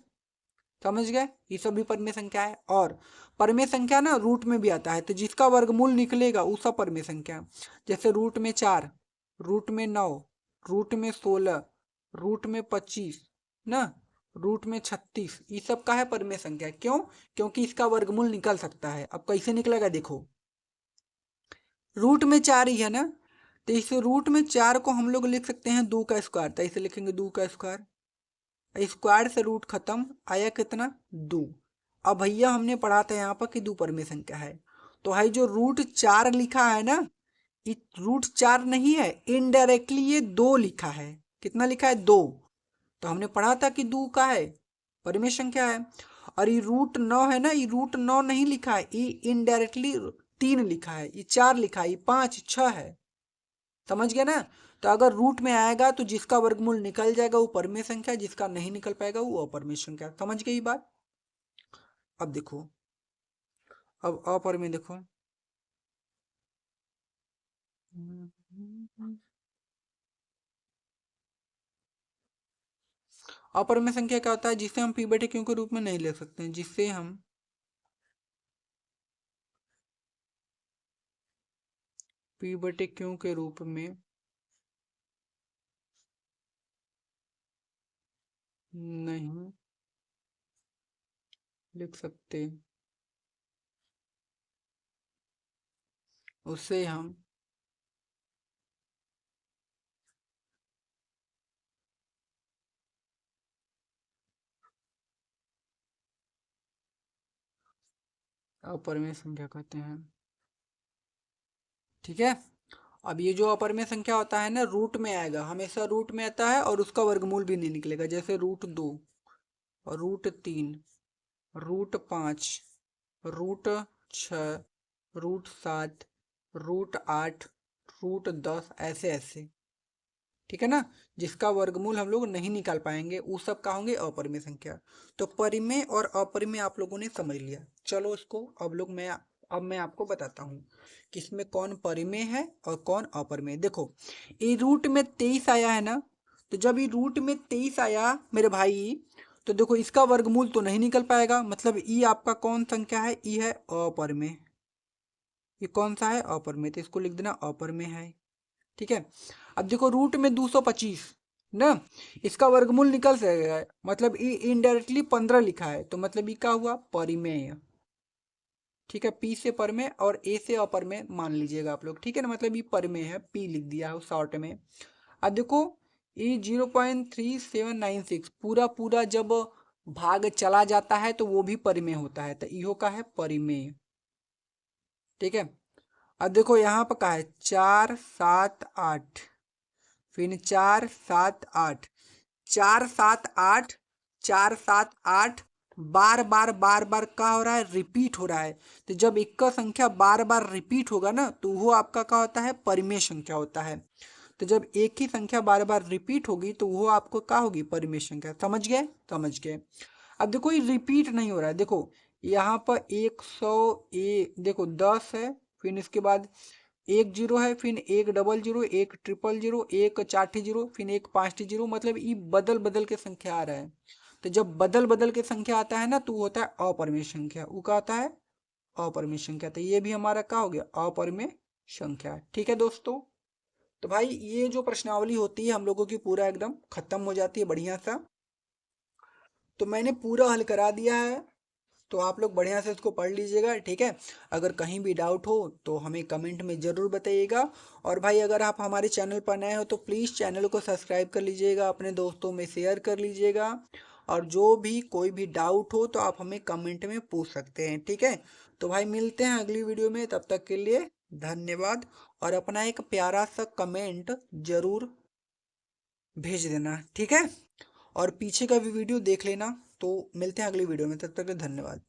समझ गए, ये सब भी परिमेय संख्या है। और परिमेय संख्या ना रूट में भी आता है, तो जिसका वर्गमूल निकलेगा वो सब परिमेय संख्या। जैसे रूट में 4, रूट में 9, रूट में 16, रूट में 25 ना, रूट में 36, ये सब का है परिमेय संख्या। क्यों? क्योंकि इसका वर्गमूल निकल सकता है। अब कैसे निकलेगा देखो, रूट में 4 ही है ना, तो इस रूट में 4 को हम लोग लिख सकते हैं 2 का स्क्वायर, तो इसे लिखेंगे 2 का स्क्वायर। स्क्वायर से रूट खत्म, आया कितना, 2। अब भैया हमने पढ़ा था यहाँ पर कि 2 परिमेय संख्या है, तो भाई जो रूट 4 लिखा है ना, ये रूट 4 नहीं है, इनडायरेक्टली ये 2 लिखा है। कितना लिखा है, 2। तो हमने पढ़ा था कि 2 का है, परिमेय संख्या है। और ये रूट 9 है ना, ये रूट 9 नहीं लिखा है, ये इनडायरेक्टली 3 लिखा है, ये 4 लिखा है, ये 5 6 है। समझ गया ना। तो अगर रूट में आएगा तो जिसका वर्गमूल निकल जाएगा वो परिमेय संख्या, जिसका नहीं निकल पाएगा वो अपरिमेय संख्या। समझ गई बात। अब देखो, अब अपरिमेय देखो, अपरिमेय संख्या क्या होता है, जिसे हम पी बटे क्यू के रूप में नहीं ले सकते हैं, जिससे हम पी बटे क्यू के रूप में नहीं लिख सकते, उसे हम अपरिमेय संख्या कहते हैं, ठीक है। अब ये जो अपरिमेय संख्या होता है ना, रूट में आएगा, हमेशा रूट में आता है और उसका वर्गमूल भी नहीं निकलेगा। जैसे root 2, root 3, root 5, root 6, root 7, root 8, root 10, ऐसे ऐसे, ठीक है ना। जिसका वर्गमूल हम लोग नहीं निकाल पाएंगे वो सब का होंगे अपरिमेय संख्या। तो परिमेय और अपरिमेय आप लोगों ने समझ लिया। चलो इसको अब मैं आपको बताता हूँ कि इसमें कौन परिमेय है और कौन अपरिमेय। देखो, ये रूट में 23 आया है ना, तो जब ये रूट में 23 आया मेरे भाई, तो देखो इसका वर्गमूल तो नहीं निकल पाएगा, मतलब ये आपका कौन संख्या है, ये है अपरिमेय। ये कौन सा है, अपरिमेय, तो इसको लिख देना अपरिमेय है, ठीक है। अब देखो रूट में 225 ना, इसका वर्गमूल निकल जाएगा, मतलब ये इनडायरेक्टली 15 लिखा है, तो मतलब ये क्या हुआ, परिमेय, ठीक है। पी से परिमेय और ए से अपरिमेय मान लीजिएगा आप लोग, ठीक है ना। मतलब ये परिमेय है, पी लिख दिया है शॉर्ट में। अब देखो ये 0.3796 पूरा पूरा जब भाग चला जाता है तो वो भी परिमेय होता है, तो इहो का है परिमेय, ठीक है। अब देखो यहाँ पर का है 4 7 8, फिर 4 7 8, 4 7 8, 4 7 8 बार बार बार बार क्या हो रहा है, रिपीट हो रहा है। तो जब एक का संख्या बार बार रिपीट होगा ना तो वो आपका क्या होता है, परिमेय संख्या होता है। तो जब एक ही संख्या बार बार रिपीट होगी तो वो आपको क्या होगी, परिमेय संख्या। समझ गए, समझ गए। अब देखो ये रिपीट नहीं हो रहा है, देखो यहाँ पर 100 देखो 10 है, फिर इसके बाद एक जीरो है, फिर एक डबल जीरो, एक ट्रिपल जीरो, एक 4 जीरो, फिर एक 5 जीरो, मतलब ये बदल बदल के संख्या आ रहा है। तो जब बदल बदल के संख्या आता है ना तो वो होता है अपरिमेय संख्या, वो क्या आता है, अपरिमेय संख्या। तो ये भी हमारा क्या हो गया, अपरिमेय संख्या, ठीक है दोस्तों। तो भाई ये जो प्रश्नावली होती है हम लोगों की पूरा एकदम खत्म हो जाती है बढ़िया सा। तो मैंने पूरा हल करा दिया है, तो आप लोग बढ़िया से इसको पढ़ लीजिएगा, ठीक है। अगर कहीं भी डाउट हो तो हमें कमेंट में ज़रूर बताइएगा। और भाई अगर आप हमारे चैनल पर नए हो तो प्लीज़ चैनल को सब्सक्राइब कर लीजिएगा, अपने दोस्तों में शेयर कर लीजिएगा। और जो भी कोई भी डाउट हो तो आप हमें कमेंट में पूछ सकते हैं, ठीक है। तो भाई मिलते हैं अगली वीडियो में, तब तक के लिए धन्यवाद। और अपना एक प्यारा सा कमेंट जरूर भेज देना, ठीक है। और पीछे का भी वीडियो देख लेना। तो मिलते हैं अगली वीडियो में, तब तक के लिए धन्यवाद।